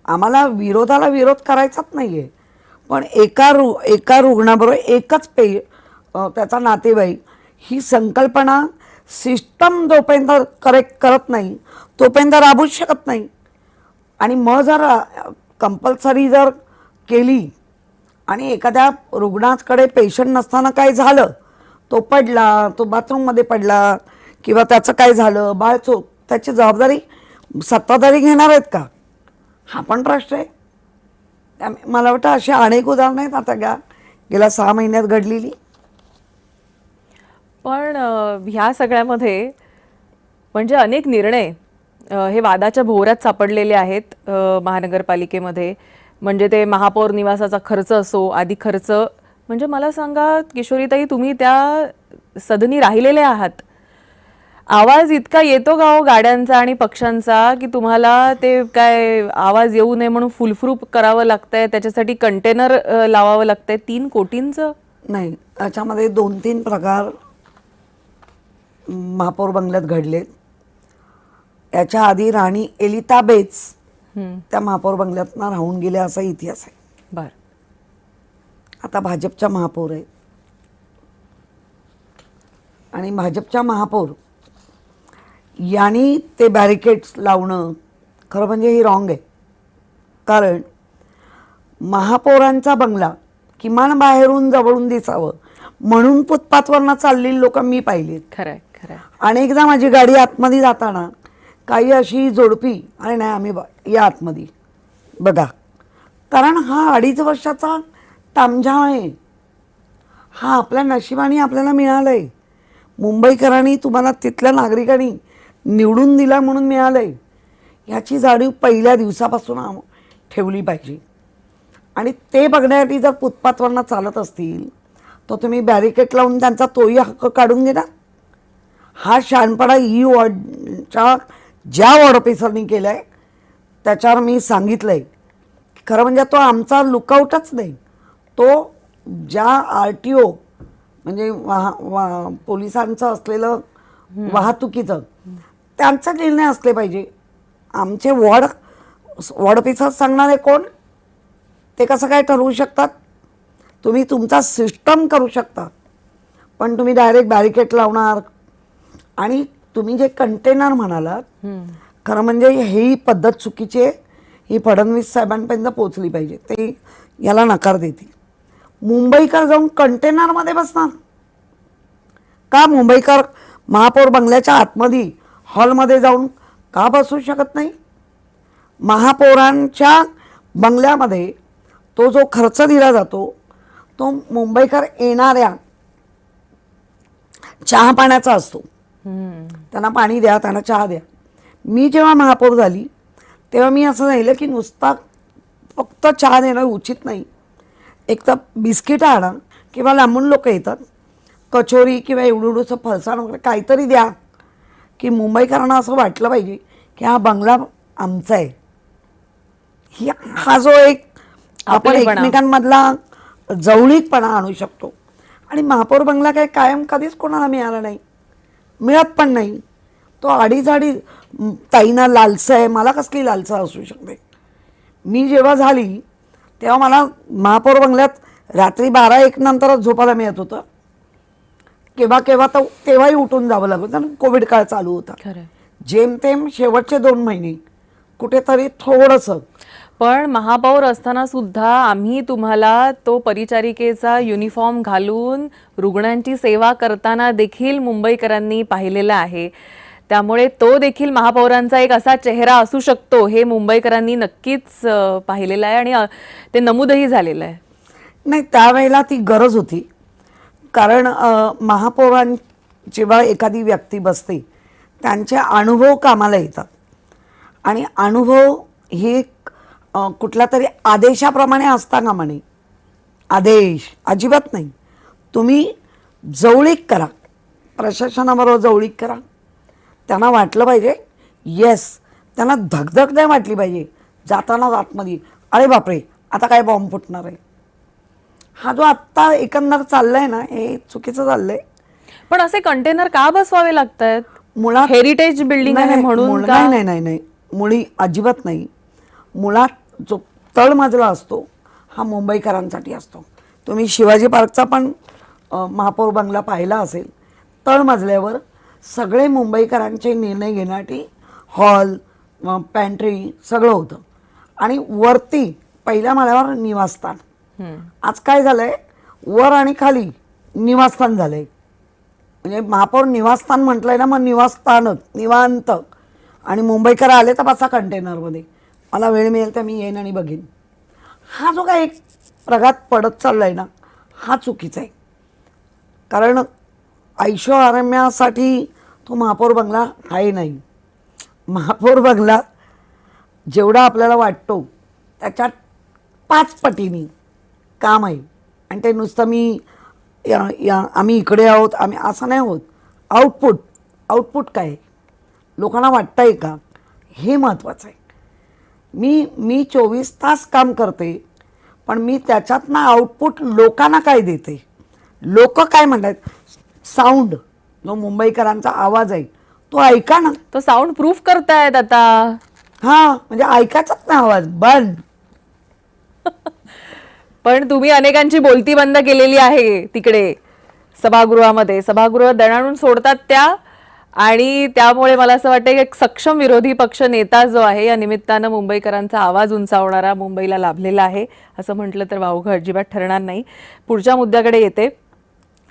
आम्हाला विरोधाला विरोध करायचाच नाही आहे, पण एका रुग्णाबरोबर एकच त्याचा नातेवाईक ही संकल्पना सिस्टम जोपर्यंत करेक्ट करत नाही तोपर्यंत राबूच शकत नाही. आणि मग जर कंपल्सरी जर केली आणि एखाद्या रुग्णाकडे पेशंट नसताना काय झालं, तो पडला, तो बाथरूममध्ये पडला किंवा त्याचं काय झालं, बाळ त्याची जबाबदारी सत्ताधारी घेणार आहेत का? हा पण प्रश्न आहे. मला वाटतं अशी अनेक उदाहरणं आहेत आता गेल्या 6 महिन्यात घडलेली. पण ह्या सगळ्यामध्ये म्हणजे अनेक निर्णय हे वादाच्या भोवऱ्यात सापडलेले आहेत महानगरपालिकेमध्ये. म्हणजे ते महापौर निवासाचा खर्च असो, आधी खर्च, म्हणजे मला सांगा किशोरीताई, तुम्ही त्या सदनी राहिलेले आहात, आवाज इतका येतो का हो गाड्यांचा आणि पक्षांचा की तुम्हाला ते काय आवाज येऊ नये म्हणून फुलप्रूफ करावं लागतंय, त्याच्यासाठी कंटेनर लावावं लागतंय 3 कोटींचं? नाही, याच्यामध्ये 2-3 प्रकार महापौर बंगल्यात घडलेत. याच्या आधी राणी एलिझाबेथ त्या महापौर बंगल्यातनं राहून गेल्या असा इतिहास आहे. बर, आता भाजपच्या महापौर आहेत आणि भाजपच्या महापौर यांनी ते बॅरिकेड्स लावणं खरं म्हणजे ही रॉंग आहे. कारण महापौरांचा बंगला किमान बाहेरून जवळून दिसावं म्हणून फुटपाथवरनं चाललेली लोक मी पाहिलीत. खरंय खरंय. अनेकदा माझी गाडी आतमध्ये जाताना काही अशी जोडपी, अरे नाही आम्ही या आतमध्ये बघा, कारण हा 2.5 वर्षाचा तामझाम आहे. हा आपल्या नशिबाने आपल्याला मिळालं आहे. मुंबईकरांनी, तुम्हाला तिथल्या नागरिकांनी निवडून दिला म्हणून मिळालंय याची जाणीव पहिल्या दिवसापासून ठेवली पाहिजे. आणि ते बघण्यासाठी जर फुटपाथवरनं चालत असतील तर तुम्ही बॅरिकेड लावून त्यांचा तोही हक्क काढून घेणार. हा शहाणपणा ही वॉर्डच्या ज्या वॉर्ड ऑफिसरनी केला आहे त्याच्यावर मी सांगितलं आहे. खरं म्हणजे तो आमचा लुकआउटच नाही, तो ज्या RTO म्हणजे पोलिसांचं असलेलं वाहतुकीचं त्यांचा निर्णय असले पाहिजे. आमचे वॉर्ड ऑफिसर सांगणारे कोण, ते कसं काय ठरवू शकतात? तुम्ही तुमचा सिस्टम करू शकता, पण तुम्ही डायरेक्ट बॅरिकेड लावणार. आणि तुम्ही जे कंटेनर म्हणालात, खरं म्हणजे ही पद्धत चुकीची आहे. ही फडणवीस साहेबांपर्यंत पोहोचली पाहिजे. ते याला नकार देतील. मुंबईकर जाऊन कंटेनरमध्ये बसणार का? मुंबईकर महापौर बंगल्याच्या आतमध्ये हॉलमध्ये जाऊन का बसू शकत नाही? महापौरांच्या बंगल्यामध्ये तो जो खर्च दिला जातो तो मुंबईकर येणाऱ्या चहा पाण्याचा असतो. त्यांना पाणी द्या, त्यांना चहा द्या. मी जेव्हा महापौर झाली तेव्हा मी असं राहिलं की नुसता फक्त चहा देणं उचित नाही. एक तर बिस्किटं आणा किंवा लांबून लोक येतात, कचोरी किंवा एवढूचं फरसाण वगैरे काहीतरी द्या की मुंबईकरांना असं वाटलं पाहिजे की हा बंगला आमचा आहे. हा जो एक आपण एकमेकांमधला जवळीकपणा आणू शकतो. आणि महापौर बंगला काय कायम कधीच कोणाला मिळाला नाही, मिळत पण नाही. तो अडीच ताईंना लालसा आहे, मला कसली लालसा असू शकते? मी जेव्हा झाली तेव्हा मला महापौर बंगल्यात रात्री 12-1 नंतरच झोपायला मिळत होतं. केव्हा केव्हा तर तेव्हाही उठून जावं लागत आणि कोविड काळ चालू होता. जेमतेम शेवटचे 2 महिने कुठेतरी थोडंसं. पण महापौर असताना सुद्धा आम्ही तुम्हाला तो परिचारिकेचा युनिफॉर्म घालून रुग्णांची सेवा करताना देखील मुंबईकरांनी पाहिलेला आहे. त्यामुळे तो देखील महापौरांचा एक असा चेहरा असू शकतो हे मुंबईकरांनी नक्कीच पाहिलेलं आहे आणि ते नमूदही झालेलं आहे. नाही, त्यावेळेला ती गरज होती. कारण महापौरां जेव्हा एखादी व्यक्ती बसते त्यांचे अनुभव कामाला येतात. आणि अनुभव हे कुठल्या तरी आदेशाप्रमाणे असता कामा नये. आदेश अजिबात नाही. तुम्ही जवळीक करा, प्रशासनाबरोबर जवळीक करा. त्यांना वाटलं पाहिजे येस, त्यांना धगधग नाही वाटली पाहिजे जाताना आतमध्ये अरे बापरे आता काय बॉम्ब फुटणार आहे. हा जो आत्ता एकंदर चाललाय ना हे चुकीचं चाललंय. पण असे कंटेनर का बसवावे लागत आहेत? मुळात हेरिटेज बिल्डिंग आहे म्हणून का? नाही नाही नाही, मुळी अजिबात नाही. मुळात जो तळमजला असतो हा मुंबईकरांसाठी असतो. तुम्ही शिवाजी पार्कचा पण महापौर बंगला पाहिला असेल. तळमजल्यावर सगळे मुंबईकरांचे निर्णय घेण्यासाठी हॉल, पॅन्ट्री सगळं होतं. आणि वरती पहिल्या माळ्यावर निवासस्थान. आज काय झालंय, वर आणि खाली निवासस्थान झालंय. म्हणजे महापौर निवासस्थान म्हटलंय ना, मग निवासस्थानच निवांत. आणि मुंबईकर आले तर बसा कंटेनरमध्ये, मला वेळ मिळेल तर मी येईन आणि बघेन. हा जो काय एक प्रघात पडत चाललाय ना हा चुकीचा आहे. कारण ऐशो आराम्यासाठी तो महापौर बंगला आहे नाही. महापौर बंगला जेवढा आपल्याला वाटतो त्याच्यात 5 पटीने काम आहे. आणि ते नुसतं आम्ही इकडे आहोत आम्ही असं नाही होत. आउटपुट काय लोकांना वाटतंय का हे महत्त्वाचं आहे. मी 24 तास काम करते पण मी त्याच्यातनं आउटपुट लोकांना काय देते, लोक काय म्हणतात. साऊंड जो मुंबईकरांचा आवाज आहे तो ऐका ना. तो साऊंड प्रूफ करतायत आता. हा म्हणजे ऐकायचाच ना आवाज बंद. पण तुम्ही अनेकांची बोलती बंद केलेली आहे तिकडे सभागृहामध्ये. सभागृह दणाणून सोडतात त्या. आणि त्यामुळे मला असं वाटतं की एक सक्षम विरोधी पक्ष नेता जो आहे या निमित्तानं मुंबईकरांचा आवाज उंचावणारा मुंबईला लाभलेला आहे असं म्हटलं तर वावगं अजिबात ठरणार नाही. पुढच्या मुद्द्याकडे येते.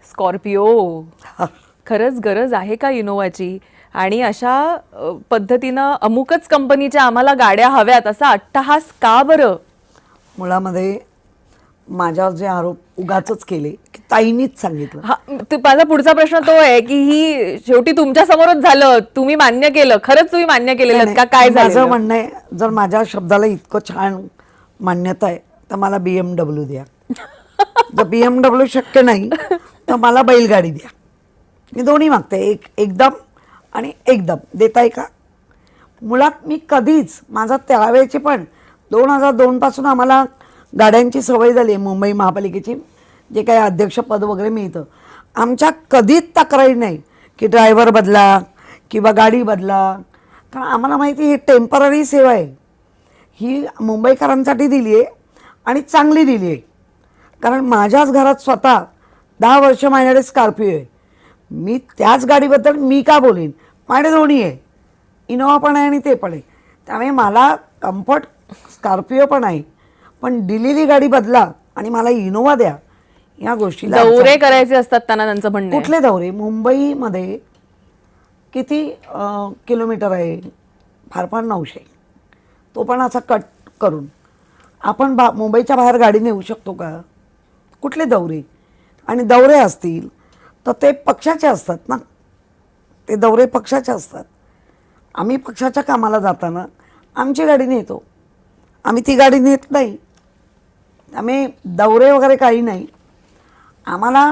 स्कॉर्पिओ, खरंच गरज आहे का इनोव्हाची? आणि अशा पद्धतीनं अमुकच कंपनीच्या आम्हाला गाड्या हव्यात असा अट्टहास का बरं? मुळामध्ये माझ्यावर जे आरोप उगाचच केले की ताईनीच सांगितलं. हा, माझा पुढचा प्रश्न तो आहे की ही शेवटी तुमच्या समोरच झालं, तुम्ही मान्य केलं, खरंच तुम्ही मान्य केलेलं का काय माझं झालं? म्हणणं आहे जर माझ्या शब्दाला इतकं छान मान्यता आहे तर मला BMW द्या. जर BMW शक्य नाही तर मला बैलगाडी द्या. मी दोन्ही मागते, एकदम आणि एकदम. देताय का? मुळात मी कधीच माझा त्यावेळेची पण 2002 पासून आम्हाला गाड्यांची सवय झाली आहे. मुंबई महापालिकेची जे काही अध्यक्षपद वगैरे मिळतं, आमच्या कधीच तक्रारी नाही की ड्रायव्हर बदला किंवा गाडी बदला. कारण आम्हाला माहिती ही टेम्पररी सेवा आहे, ही मुंबईकरांसाठी दिली आहे आणि चांगली दिली आहे. कारण माझ्याच घरात स्वतः 10 वर्ष माझ्याकडे स्कॉर्पिओ आहे. मी त्याच गाडीबद्दल मी का बोलेन? माझ्याकडे दोन्ही आहे, इनोवा पण आहे आणि ते पण आहे. त्यामुळे मला कम्फर्ट स्कॉर्पिओ पण आहे, पण दिलेली गाडी बदला आणि मला इनोवा द्या. या गोष्टीला दौरे करायचे असतात त्यांना, त्यांचं म्हणणं आहे. कुठले दौरे? मुंबईमध्ये किती किलोमीटर आहे? फार फार 900. तो पण असा कट करून आपण मुंबईच्या बाहेर गाडी नेऊ शकतो का? कुठले दौरे? आणि दौरे असतील तर ते पक्षाचे असतात ना, ते दौरे पक्षाचे असतात. आम्ही पक्षाच्या कामाला जाताना आमची गाडी नेतो, आम्ही ती गाडी नेत नाही. त्यामुळे दौरे वगैरे काही नाही. आम्हाला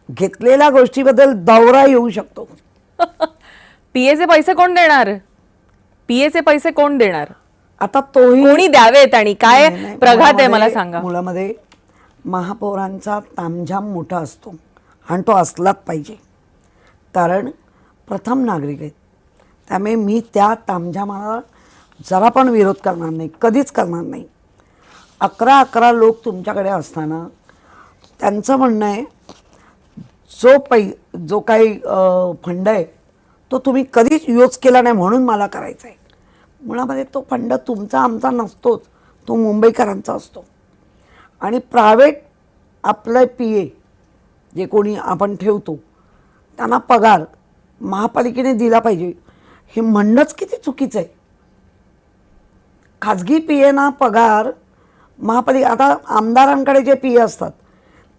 घेतलेल्या गोष्टीबद्दल दौरा येऊ शकतो. पीएचे पैसे कोण देणार? पीएचे पैसे कोण देणार? आता तोही कोणी द्यावेत आणि काय नाही, नाही, प्रघात आहे मला मुळामध्ये- सांगा. मुळामध्ये महापौरांचा तामझाम मोठा असतो आणि तो असलाच पाहिजे, कारण प्रथम नागरिक आहेत. त्यामुळे मी त्या तामझामाला जरा पण विरोध करणार नाही, कधीच करणार नाही. 11 लोक तुमच्याकडे असताना त्यांचं म्हणणं आहे जो काही फंड आहे तो तुम्ही कधीच यूज केला नाही म्हणून मला करायचा आहे. मुळामध्ये तो फंड तुमचा आमचा नसतोच, तो मुंबईकरांचा असतो. आणि प्रायव्हेट आपलं PA जे कोणी आपण ठेवतो त्यांना पगार महापालिकेने दिला पाहिजे हे म्हणणंच किती चुकीचं आहे. खाजगी PAना पगार महापालिका, आता आमदारांकडे जे PA असतात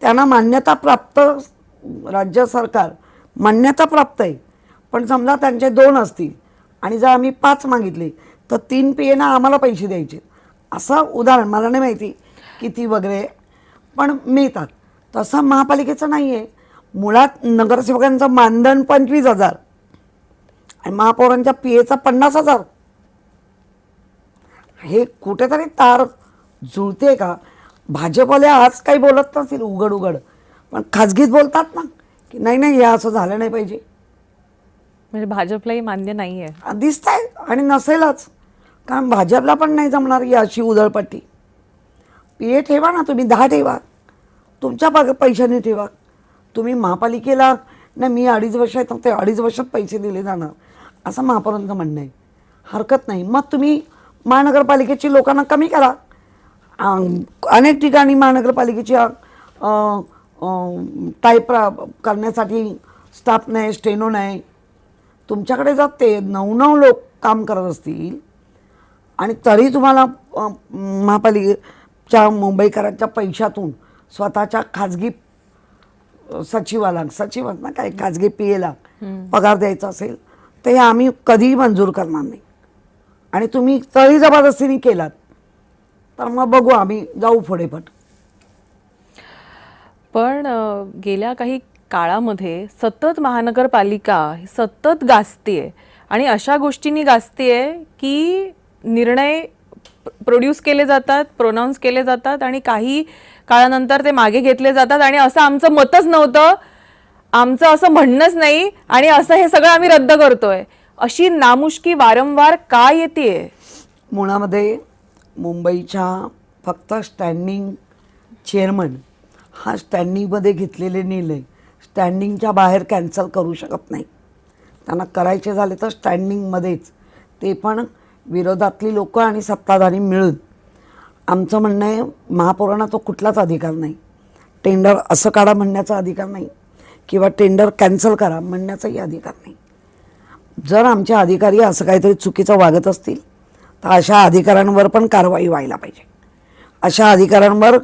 त्यांना मान्यता प्राप्त, राज्य सरकार मान्यता प्राप्त आहे. पण समजा त्यांचे 2 असतील आणि जर आम्ही 5 मागितले तर 3 PAना आम्हाला पैसे द्यायचे, असं उदाहरण. मला नाही माहिती किती वगैरे, पण मिळतात. तसं महापालिकेचं नाही आहे. मुळात नगरसेवकांचं मानधन 25,000 आणि महापौरांच्या PAचा 50,000. हे कुठेतरी तार जुळते का? भाजपवाले आज काही बोलत नसतील उघड उघड, पण खाजगीत बोलतात ना की नाही नाही हे असं झालं नाही पाहिजे. म्हणजे भाजपलाही मान्य नाहीये दिसत आहे आणि नसेलच, कारण भाजपला पण नाही जमणार ही अशी उधळपट्टी. PA ठेवा ना तुम्ही, 10 ठेवा, तुमच्या पैशाने ठेवा. तुम्ही महापालिकेला नाही मी 2.5 वर्ष आहे तर ते 2.5 वर्षात पैसे दिले जाणार असं महापौरांचं म्हणणं आहे. हरकत नाही, मग तुम्ही महानगरपालिकेची लोकांना कमी करा. अनेक ठिकाणी महानगरपालिकेच्या टाईप करण्यासाठी स्टाफ नाही, स्टेनो नाही. तुमच्याकडे जर ते 9 लोक काम करत असतील आणि तरी तुम्हाला महापालिकेच्या मुंबईकरांच्या पैशातून स्वतःच्या खाजगी सचिवाला ना काय खाजगी PAला पगार द्यायचा असेल तर हे आम्ही कधीही मंजूर करणार नाही. आणि तुम्ही तरी जबरदस्तीने केलात तर मग बघू, आम्ही जाऊ पुढे. पण गेल्या काही काळामध्ये सतत महानगरपालिका सतत गाजतीये आणि अशा गोष्टींनी गाजतीये की निर्णय प्रोड्यूस केले जातात, प्रोनाऊन्स केले जातात आणि काही काळानंतर ते मागे घेतले जातात आणि असं आमचं मतच नव्हतं, आमचं असं म्हणणंच नाही आणि असं हे सगळं आम्ही रद्द करतोय. अशी नामुष्की वारंवार का येतेय? मुळामध्ये मुंबईच्या फक्त स्टँडिंग चेअरमन हा स्टँडिंगमध्ये घेतलेले निर्णय स्टँडिंगच्या बाहेर कॅन्सल करू शकत नाही. त्यांना करायचे झाले तर स्टँडिंगमध्येच, ते पण विरोधातली लोकं आणि सत्ताधारी मिळून. आमचं म्हणणं आहे महापौरांना तो कुठलाच अधिकार नाही. टेंडर असं काढा म्हणण्याचा अधिकार नाही किंवा टेंडर कॅन्सल करा म्हणण्याचाही अधिकार नाही. जर आमचे अधिकारी असं काहीतरी चुकीचं वागत असतील तर अशा अधिकाऱ्यांवर पण कारवाई व्हायला पाहिजे. अशा अधिकाऱ्यांवर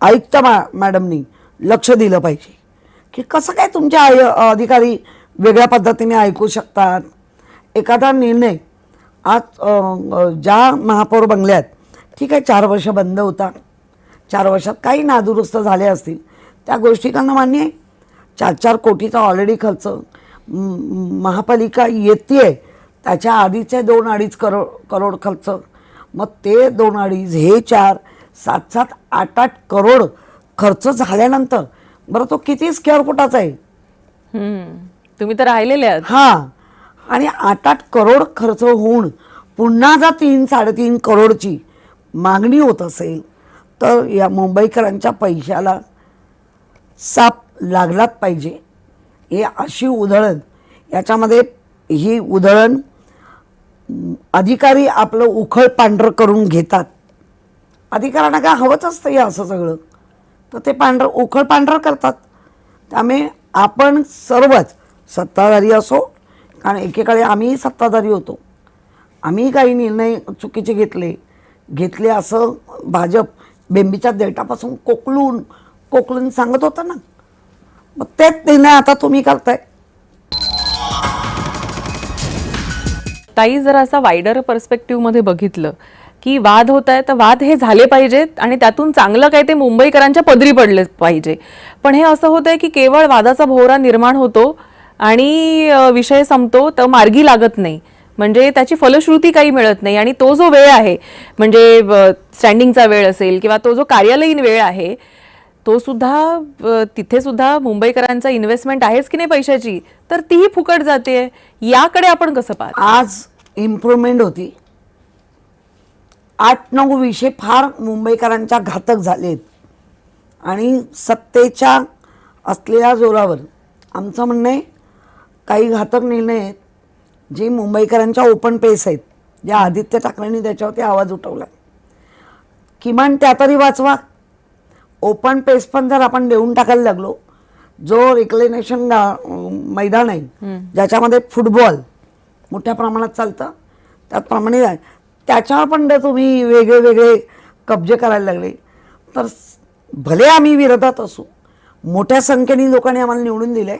आयुक्त मॅडमनी लक्ष दिलं पाहिजे की कसं काय तुमचे अधिकारी वेगळ्या पद्धतीने ऐकू शकतात. एखादा निर्णय आज ज्या महापौर बंगल्यात ठीक आहे 4 वर्ष बंद होता, 4 वर्षात काही नादुरुस्त झाले असतील, त्या गोष्टी त्यांना मान्य आहे. 4-4 कोटीचा ऑलरेडी खर्च महापालिका येते, त्याच्या आधीचे 2-2.5 करोड खर्च, मग ते 2-2.5 हे 4, 7-7, 8-8 करोड खर्च झाल्यानंतर बरं तो किती स्क्वेअर फुटाचा आहे. तुम्ही तर राहिलेले आहात. हां, आणि 8-8 करोड खर्च होऊन पुन्हा जर 3-3.5 करोडची मागणी होत असेल तर या मुंबईकरांच्या पैशाला साप लागलाच पाहिजे. हे अशी उधळण, याच्यामध्ये ही उधळण अधिकारी आपलं उखळ पांढरं करून घेतात. अधिकाऱ्यांना काय हवंच असतं हे असं सगळं, तर ते उखळ पांढरं करतात. त्यामुळे आपण सर्वच सत्ताधारी असो, कारण एकेकाळी आम्हीही सत्ताधारी होतो, आम्ही काही निर्णय चुकीचे घेतले असं भाजप बेंबीच्या देठापासून कोकलून सांगत होतं ना. मग तेच निर्णय आता तुम्ही करताय. ताई, जर असा वायडर पर्स्पेक्टिव्ह मध्ये बघितलं की वाद होत आहे, तर वाद हे झाले पाहिजेत आणि त्यातून चांगलं काय ते मुंबईकरांच्या पदरी पडले पाहिजे. पण हे असं होतंय की केवळ वादाचा भोवरा निर्माण होतो आणि विषय संपतो, तर मार्गी लागत नाही. म्हणजे त्याची फलश्रुती काही मिळत नाही. आणि तो जो वेळ आहे, म्हणजे स्टँडिंगचा वेळ असेल किंवा तो जो कार्यालयीन वेळ आहे, तो सुद्धा तिथे सुद्धा मुंबईकरांचा इन्व्हेस्टमेंट आहेच की नाही पैशाची, तर तीही फुकट जाते. याकडे आपण कसं पाहतो? आज इम्प्रूव्हमेंट होती. 8-9 विषय फार मुंबईकरांच्या घातक झालेत आणि सत्तेच्या असलेल्या जोरावर आमचं म्हणणं आहे काही घातक निर्णय आहेत जे मुंबईकरांच्या ओपन पेस आहेत, ज्या आदित्य ठाकरेंनी त्याच्यावरती आवाज उठवला, किमान त्या तरी वाचवा. ओपन पेस पण जर आपण देऊन टाकायला लागलो, जो रिक्लेनेशन मैदान आहे ज्याच्यामध्ये फुटबॉल मोठ्या प्रमाणात चालतं, त्याप्रमाणे त्याच्यावर पण जर तुम्ही वेगळे कब्जे करायला लागले तर भले आम्ही विरोधात असू, मोठ्या संख्येने लोकांनी आम्हाला निवडून दिलं आहे,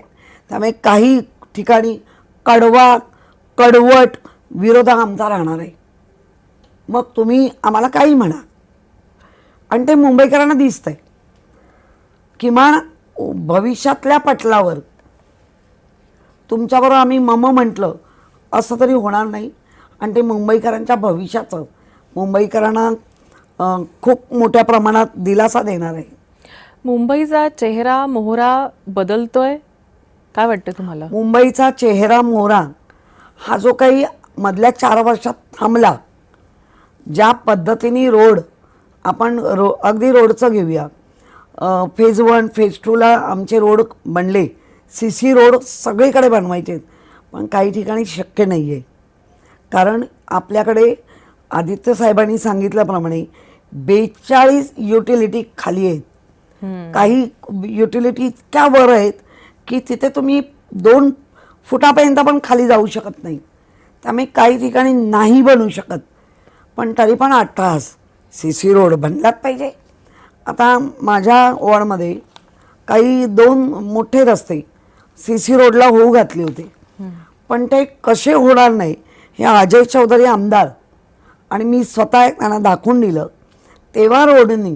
त्यामुळे काही ठिकाणी कडवट विरोध आमचा राहणार आहे. मग तुम्ही आम्हाला काही म्हणा, आणि ते मुंबईकरांना दिसतंय. किमान भविष्यातल्या पटलावर तुमच्याबरोबर आम्ही म्हटलं असं तरी होणार नाही. आणि ते मुंबईकरांच्या भविष्याचं मुंबईकरांना खूप मोठ्या प्रमाणात दिलासा देणार आहे. मुंबईचा चेहरा मोहरा बदलतोय, काय वाटतं तुम्हाला? मुंबईचा चेहरा मोहरा हा जो काही मधल्या 4 वर्षात थांबला, ज्या पद्धतीने रोड आपण अगदी रोडचं घेऊया, फेज 1 फेज 2ला आमचे रोड बनले, CC रोड सगळीकडे बनवायचे, पण काही ठिकाणी शक्य नाही आहे. कारण आपल्याकडे आदित्य साहेबांनी सांगितल्याप्रमाणे 42 युटिलिटी खाली आहेत. काही युटिलिटी इतक्या वर आहेत की तिथे तुम्ही 2 फुटापर्यंत पण खाली जाऊ शकत नाही. त्यामुळे काही ठिकाणी नाही बनवू शकत, पण तरी पण 18 CC रोड बनलाच पाहिजे. आता माझ्या वॉर्डमध्ये काही 2 मोठे रस्ते CC रोडला होऊ घातले होते, पण ते कसे होणार नाही हे अजय चौधरी आमदार आणि मी स्वतः त्यांना दाखवून दिलं. तेव्हा रोडनी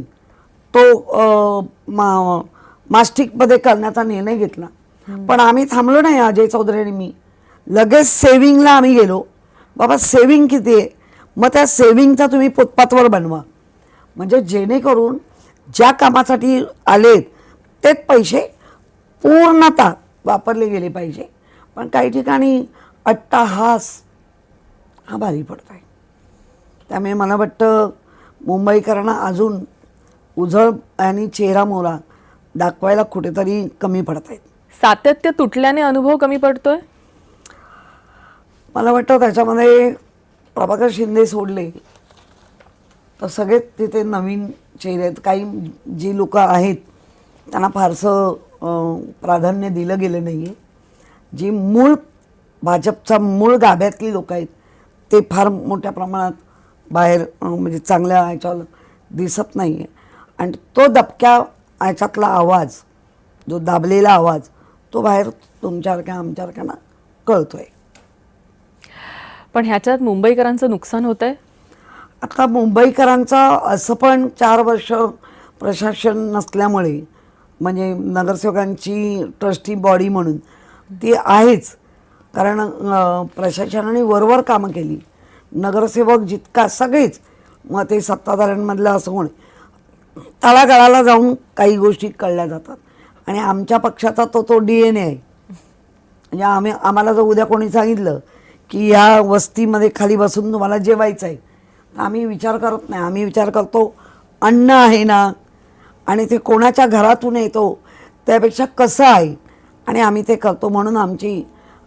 तो मास्टिकमध्ये करण्याचा निर्णय घेतला. पण आम्ही थांबलो नाही, अजय चौधरी आणि मी लगेच सेविंगला आम्ही गेलो. बाबा सेविंग किती आहे, मग त्या सेविंगचा तुम्ही फुटपाथवर बनवा, म्हणजे जेणेकरून ज्या कामासाठी आलेत तेच पैसे पूर्णतः वापरले गेले पाहिजे. पण काही ठिकाणी अट्टाहास हा भारी पडत आहे. त्यामुळे मला वाटतं मुंबईकरांना अजून उजळ आणि चेहरा मोहरा दाखवायला कुठेतरी कमी पडत आहेत. सातत्य तुटल्याने अनुभव कमी पडतोय. मला वाटतं त्याच्यामध्ये प्रभाकर शिंदे सोडले तर सगळेच तिथे नवीन चेहरे आहेत. काही जी लोक आहेत त्यांना फारसं प्राधान्य दिलं गेलं नाही आहे. जी मूळ भाजपचा मूळ गाभ्यातली लोक आहेत ते फार मोठ्या प्रमाणात बाहेर म्हणजे चांगल्या ह्याच्यावर दिसत नाही आहे. आणि तो दबक्या ह्याच्यातला आवाज, जो दाबलेला आवाज, तो बाहेर तुमच्यासारख्या आमच्यासारख्यांना कळतोय. पण ह्याच्यात मुंबईकरांचं नुकसान होत आहे. आता मुंबईकरांचं असं पण 4 वर्ष प्रशासन नसल्यामुळे, म्हणजे नगरसेवकांची ट्रस्टी बॉडी म्हणून ती आहेच, कारण प्रशासनाने वरवर कामं केली. नगरसेवक जितका सगळेच, मग ते सत्ताधाऱ्यांमधलं असं कोण, तळागाळाला जाऊन काही गोष्टी कळल्या जातात. आणि आमच्या पक्षाचा तो DNA आहे. म्हणजे आम्हाला जर उद्या कोणी सांगितलं की या वस्तीमध्ये खाली बसून तुम्हाला जेवायचं आहे, तर आम्ही विचार करत नाही. आम्ही विचार करतो अन्न आहे ना, आणि ते कोणाच्या घरातून येतो त्यापेक्षा कसं आहे, आणि आम्ही ते करतो. म्हणून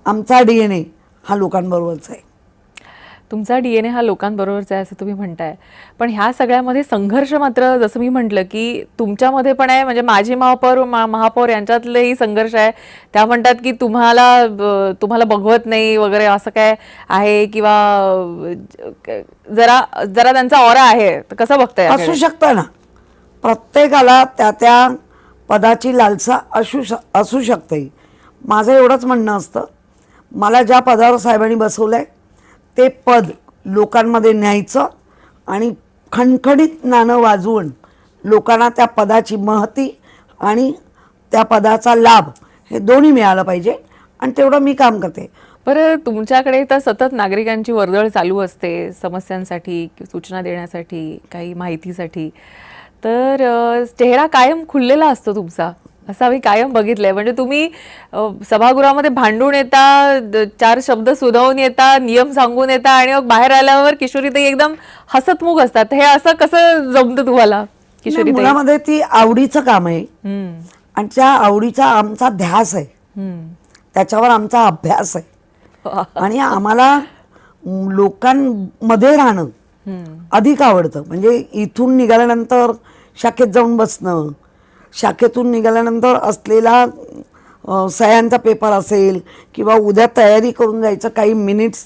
आमचा DNA हा लोकांबरोबरचा आहे. तुमचा DNA हा लोकांबरोबरचा आहे असं तुम्ही म्हणताय. पण ह्या सगळ्यामध्ये संघर्ष मात्र जसं मी म्हटलं की तुमच्यामध्ये पण आहे. म्हणजे माजी महापौर महापौर यांच्यातलेही संघर्ष आहे. त्या म्हणतात की तुम्हाला बघवत नाही वगैरे असं काय आहे, किंवा जरा जरा त्यांचा ऑरा आहे. तर कसं बघताय? असू शकतं ना, प्रत्येकाला त्या पदाची लालसा असू शकते. माझं एवढंच म्हणणं असतं, मला ज्या पदावर साहेबांनी बसवलंय ते पद लोकांमध्ये न्यायचं आणि खणखणीत नाणं वाजवून लोकांना त्या पदाची महती आणि त्या पदाचा लाभ हे दोन्ही मिळालं पाहिजे, आणि तेवढं मी काम करते. बरं, तुमच्याकडे तर सतत नागरिकांची वर्दळ चालू असते समस्यांसाठी, सूचना देण्यासाठी, काही माहितीसाठी. तर चेहरा कायम खुललेला असतो तुमचा, असं आम्ही कायम बघितलंय. म्हणजे तुम्ही सभागृहामध्ये भांडून येता, 4 शब्द सुनावून येता, नियम सांगून येता, आणि मग बाहेर आल्यावर किशोरीताई एकदम हसतमुख असतात. हे असं कसं जमतं तुम्हाला किशोरीताई? मुलामध्ये ती आवडीचं काम आहे, आणि त्या आवडीचा आमचा ध्यास आहे, त्याच्यावर आमचा अभ्यास आहे. आणि आम्हाला लोकांमध्ये राहणं अधिक आवडतं. म्हणजे इथून निघाल्यानंतर शाखेत जाऊन बसणं, शाखेतून निघाल्यानंतर असलेला सह्यांचा पेपर असेल, किंवा उद्या तयारी करून जायचं काही मिनिट्स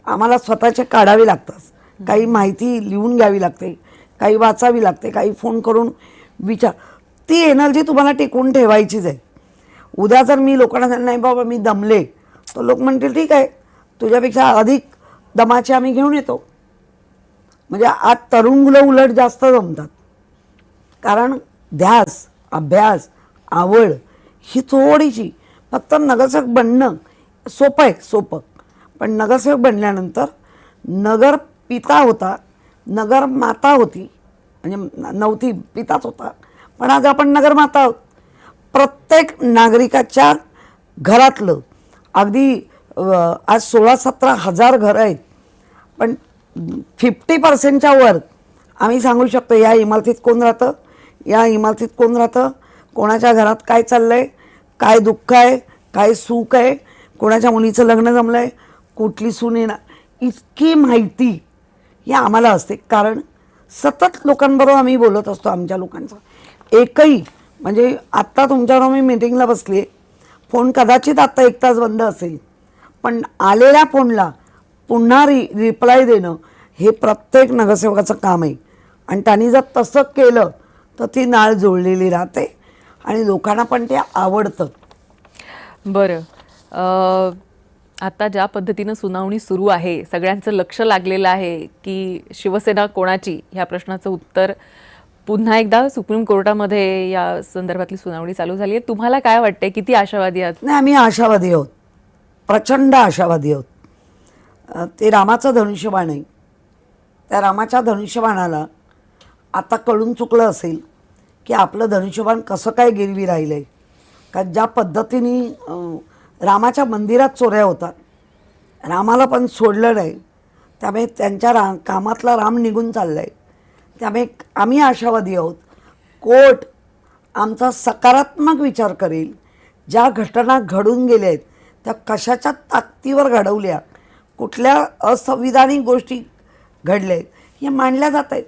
आम्हाला स्वतःचे काढावे लागतात. काही माहिती लिहून घ्यावी लागते, काही वाचावी लागते, काही फोन करून ती एनर्जी तुम्हाला टिकवून ठेवायचीच आहे. उद्या जर मी लोकांना सांगितलं नाही बाबा मी दमले, तर लोक म्हणतील ठीक आहे, तुझ्यापेक्षा अधिक दमाचे आम्ही घेऊन येतो. म्हणजे आज तरुण मुलं उलट जास्त जमतात, कारण ध्यास, अभ्यास, आवड ही थोडीशी. फक्त नगरसेवक बनणं सोपं, पण नगरसेवक बनल्यानंतर नगर पिता होता, नगर माता होती, म्हणजे नव्हती, पिताच होता, पण आज आपण नगरमाता आहोत. प्रत्येक नागरिकाच्या घरातलं अगदी आज 16-17 हजार घरं आहेत, पण 50% वर आम्ही सांगू शकतो या इमारतीत कोण राहतं, या इमारतीत कोण राहतं, कोणाच्या घरात काय चाललंय, काय दुःख आहे, काय सुख आहे, कोणाच्या मुलीचं लग्न जमलं आहे, कुठली सून येणार, इतकी माहिती ही आम्हाला असते. कारण सतत लोकांबरोबर आम्ही बोलत असतो. आमच्या लोकांचं एकही, म्हणजे आत्ता तुमच्याबरोबर मी मीटिंगला बसले, फोन कदाचित आत्ता 1 तास बंद असेल, पण आलेल्या फोनला पुन्हा रिप्लाय देणं हे प्रत्येक नगरसेवकाचं काम आहे. आणि त्यांनी जर तसं केलं तर ती नाळ जोडलेली राहते, आणि लोकांना पण ते आवडतं. बरं, आता ज्या पद्धतीनं सुनावणी सुरू आहे, सगळ्यांचं लक्ष लागलेलं आहे की शिवसेना कोणाची, ह्या प्रश्नाचं उत्तर पुन्हा एकदा सुप्रीम कोर्टामध्ये या संदर्भातली सुनावणी चालू झाली आहे. तुम्हाला काय वाटतंय, किती आशावादी आहात? नाही, आम्ही आशावादी आहोत, प्रचंड आशावादी आहोत. ते रामाचं धनुष्यबाण आहे. त्या रामाच्या धनुष्यबाणाला आता कळून चुकलं असेल की आपलं धनुष्यबाण कसं काय गिरवी राहिलं आहे. का ज्या पद्धतीने रामाच्या मंदिरात चोऱ्या होतात, रामाला पण सोडलं नाही, त्यामुळे त्यांच्या कामातला राम निघून चालला आहे. त्यामुळे आम्ही आशावादी आहोत. कोर्ट आमचा सकारात्मक विचार करेल. ज्या घटना घडून गेल्या आहेत त्या कशाच्या ताकदीवर घडवल्या, कुठल्या असंविधानिक गोष्टी घडल्या आहेत हे मांडल्या जात आहेत.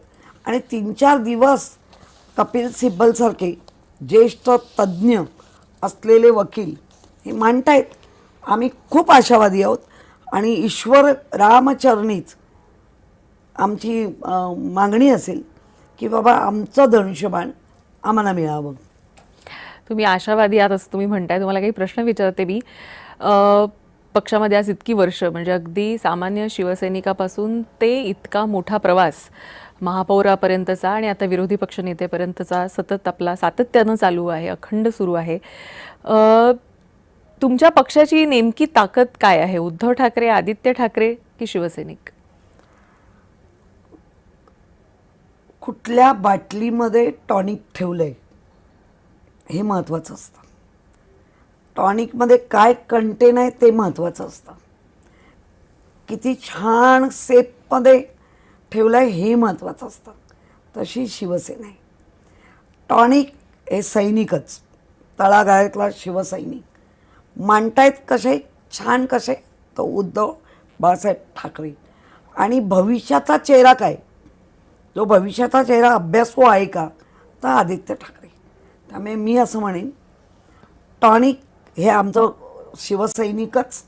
आणि 3-4 दिवस कपिल सिब्बलसारखे ज्येष्ठ तज्ज्ञ असलेले वकील हे मांडतायत. आम्ही खूप आशावादी आहोत, आणि ईश्वर रामचरणीच आमची मागणी असेल की बाबा आमचं धनुष्यबाण आम्हाला मिळावं. तुम्ही आशावादी आहात असं तुम्ही म्हणताय. तुम्हाला काही प्रश्न विचारते मी. पक्षामध्ये आज इतकी वर्ष, म्हणजे अगदी सामान्य शिवसैनिकापासून ते इतका मोठा प्रवास महापौरापर्यंतचा आणि आता विरोधी पक्षनेतेपर्यंतचा सतत आपला सातत्यानं चालू आहे, अखंड सुरू आहे. तुमच्या पक्षाची नेमकी ताकद काय आहे? उद्धव ठाकरे, आदित्य ठाकरे की शिवसैनिक? कुठल्या बाटलीमध्ये टॉनिक ठेवलंय हे महत्त्वाचं असतं. टॉनिकमध्ये काय कंटेन आहे ते महत्त्वाचं असतं. किती छान सेपमध्ये ठेवलं आहे हे महत्त्वाचं असतं. तशी शिवसेना आहे. टॉनिक हे सैनिकच, तळागाळातला शिवसैनिक मांडतायत कसे, छान कसे, तो उद्धव बाळासाहेब ठाकरे. आणि भविष्याचा चेहरा काय, जो भविष्याचा चेहरा अभ्यासू आहे का, तर आदित्य ठाकरे. त्यामुळे मी असं म्हणेन टॉनिक हे आमचं शिवसैनिकच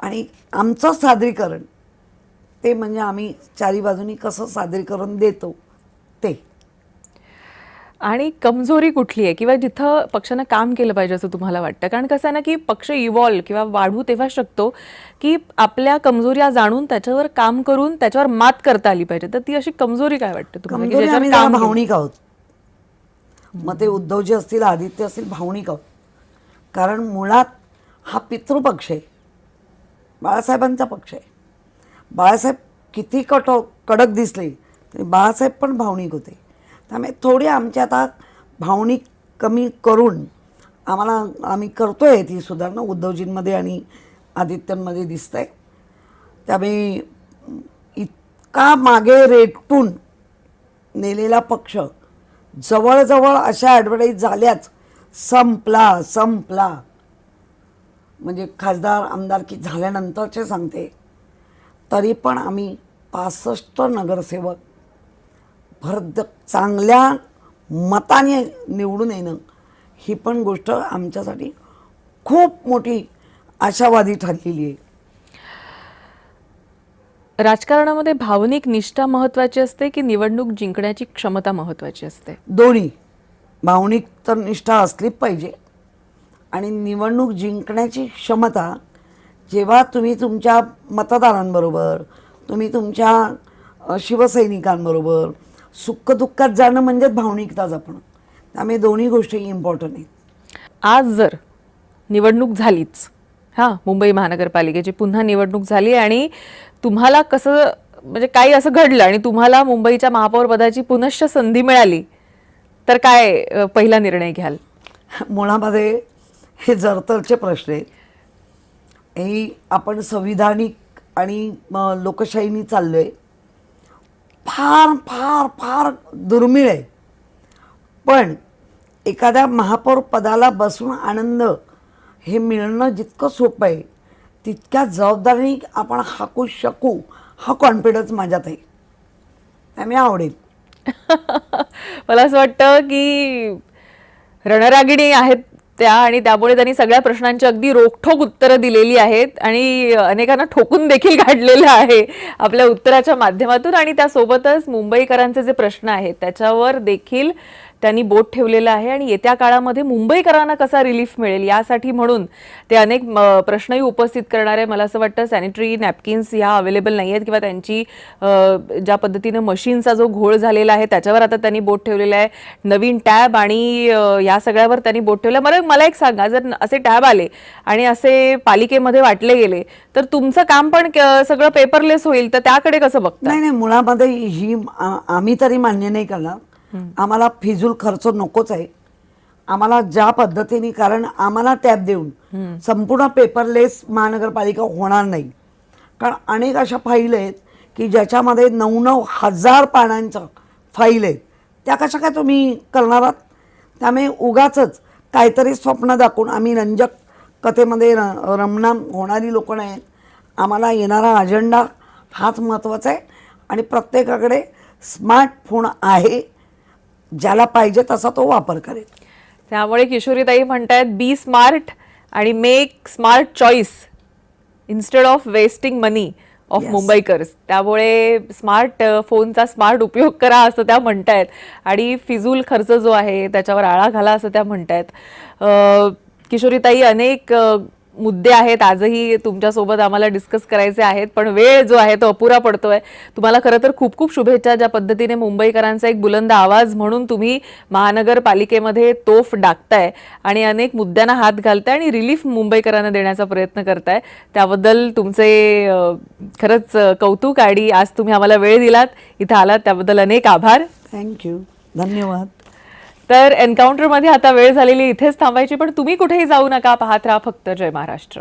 आणि आमचं सादरीकरण ते म्हणजे आम्ही चारी बाजूनी कसं सादरीकरण देतो ते. आणि कमजोरी कुठली आहे किंवा जिथं पक्षानं काम केलं पाहिजे असं तुम्हाला वाटतं? कारण कसं आहे ना की पक्ष इव्हॉल्व किंवा वाढू तेव्हा शकतो की आपल्या कमजोऱ्या जाणून त्याच्यावर काम करून त्याच्यावर मात करता आली पाहिजे. तर ती अशी कमजोरी काय वाटते तुम्हाला की कमजोरी ज्याच्यावर आम्ही काम जरा केलं? भावनिक आहोत. मग ते उद्धवजी असतील, आदित्य असतील, भावनिक आहोत. कारण मुळात हा पितृपक्ष आहे, बाळासाहेबांचा पक्ष आहे. बाळासाहेब किती कडक दिसले तरी बाळासाहेब पण भावनिक होते. त्यामुळे थोडी आमची आता भावनिक कमी करून आम्ही करतोय ती सुधारणा उद्धवजींमध्ये आणि आदित्यांमध्ये दिसतंय. त्यामुळे इतका मागे रेटून नेलेला पक्ष जवळजवळ अशा ॲडव्हर्टाईज झाल्याच संपला म्हणजे खासदार आमदारकी झाल्यानंतरचे सांगते. तरी पण आम्ही 65 नगरसेवक चांगल्या मताने निवडून येणं ही पण गोष्ट आमच्यासाठी खूप मोठी आशावादी ठरलेली आहे. राजकारणामध्ये भावनिक निष्ठा महत्वाची असते की निवडणूक जिंकण्याची क्षमता महत्वाची असते? दोन्ही. भावनिक तर निष्ठा असलीच पाहिजे आणि निवडणूक जिंकण्याची क्षमता जेव्हा तुम्ही तुमच्या मतदारांबरोबर, तुम्ही तुमच्या शिवसैनिकांबरोबर सुखदुःखात जाणं म्हणजे भावनिकता जपणं. त्यामुळे दोन्ही गोष्टी इम्पॉर्टंट आहेत. आज जर निवडणूक झालीच, मुंबई महानगरपालिकेची पुन्हा निवडणूक झाली आणि तुम्हाला कसं, म्हणजे काही असं घडलं आणि तुम्हाला मुंबईच्या महापौर पदाची पुनश्च संधी मिळाली, तर काय पहिला निर्णय घ्याल? मुळामध्ये हे जरतरचे प्रश्न आहेत. हे आपण संविधानिक आणि लोकशाहीनी चाललो आहे. फार फार फार दुर्मिळ आहे. पण एखाद्या महापौर पदाला बसून आनंद हे मिळणं जितकं सोपं आहे तितक्या जबाबदारीने आपण हाकू शकू हा कॉन्फिडन्स माझ्यात आहे. त्यामुळे आवडेल. मला असं वाटतं की रणरागिणी आहेत त्या आणि त्यामुळे त्यांनी सगळ्या प्रश्नांची अगदी रोखठोक उत्तरं दिलेली आहेत आणि अनेकांना ठोकून देखील काढलेलं आहे आपल्या उत्तराच्या माध्यमातून. आणि त्यासोबतच मुंबईकरांचे जे प्रश्न आहेत त्याच्यावर देखील त्यांनी बोट ठेवलेलं आहे आणि येत्या काळामध्ये मुंबईकरांना कसा रिलीफ मिळेल यासाठी म्हणून ते अनेक प्रश्नही उपस्थित करणार आहे. मला असं वाटतं सॅनिटरी नॅपकिन्स ह्या अवेलेबल नाही आहेत किंवा त्यांची ज्या पद्धतीनं मशीनचा जो घोळ झालेला आहे त्याच्यावर आता त्यांनी बोट ठेवलेला आहे. नवीन टॅब आणि या सगळ्यावर त्यांनी बोट ठेवलं. मला एक सांगा, जर असे टॅब आले आणि असे पालिकेमध्ये वाटले गेले तर तुमचं काम पण सगळं पेपरलेस होईल, तर त्याकडे कसं बघता? नाही, मुळामध्ये ही आम्ही तरी मान्य नाही करणार. आम्हाला फिजूल खर्च नकोच आहे. आम्हाला ज्या पद्धतीने, कारण आम्हाला टॅब देऊन संपूर्ण पेपरलेस महानगरपालिका होणार नाही. कारण अनेक अशा फाईल आहेत की ज्याच्यामध्ये 9,000 पानांच्या फाईल आहेत. त्या कशा काय तुम्ही करणार आहात? त्यामुळे उगाचच काहीतरी स्वप्न दाखवून आम्ही रंजक कथेमध्ये रमणाम होणारी लोक नाहीत. आम्हाला येणारा अजेंडा हाच महत्त्वाचा आहे आणि प्रत्येकाकडे स्मार्टफोन आहे, ज्याला पाहिजे तसा तो वापर करेल. त्यामुळे किशोरीताई म्हणतायत बी स्मार्ट आणि make smart choice instead of wasting money. Of Yes. Mumbaikars. त्यामुळे स्मार्ट फोनचा स्मार्ट उपयोग करा असं त्या म्हणतायत आणि फिजूल खर्च जो आहे त्याच्यावर आळा घाला असं त्या म्हणतायत. किशोरीताई, अनेक मुद्दे आहेत आजही तुमच्यासोबत आम्हाला डिस्कस करायचे आहेत, पण वेळ जो आहे तो अपुरा पडतोय. तुम्हाला खरं तर खूप खूप शुभेच्छा. ज्या पद्धतीने मुंबईकरांचा एक बुलंद आवाज म्हणून तुम्ही महानगरपालिकेमध्ये तोफ डाकताय आणि अनेक मुद्द्यांना हात घालताय आणि रिलीफ मुंबईकरांना देण्याचा प्रयत्न करताय, त्याबद्दल तुमचे खरंच कौतुक. आणि आज तुम्ही आम्हाला वेळ दिलात, इथं आलात, त्याबद्दल अनेक आभार. थँक्यू, धन्यवाद. तर एन्काउंटरमध्ये आता वेळ झालेली इथेच थांबायची, पण तुम्ही कुठेही जाऊ नका. पाहत राहा फक्त जय महाराष्ट्र.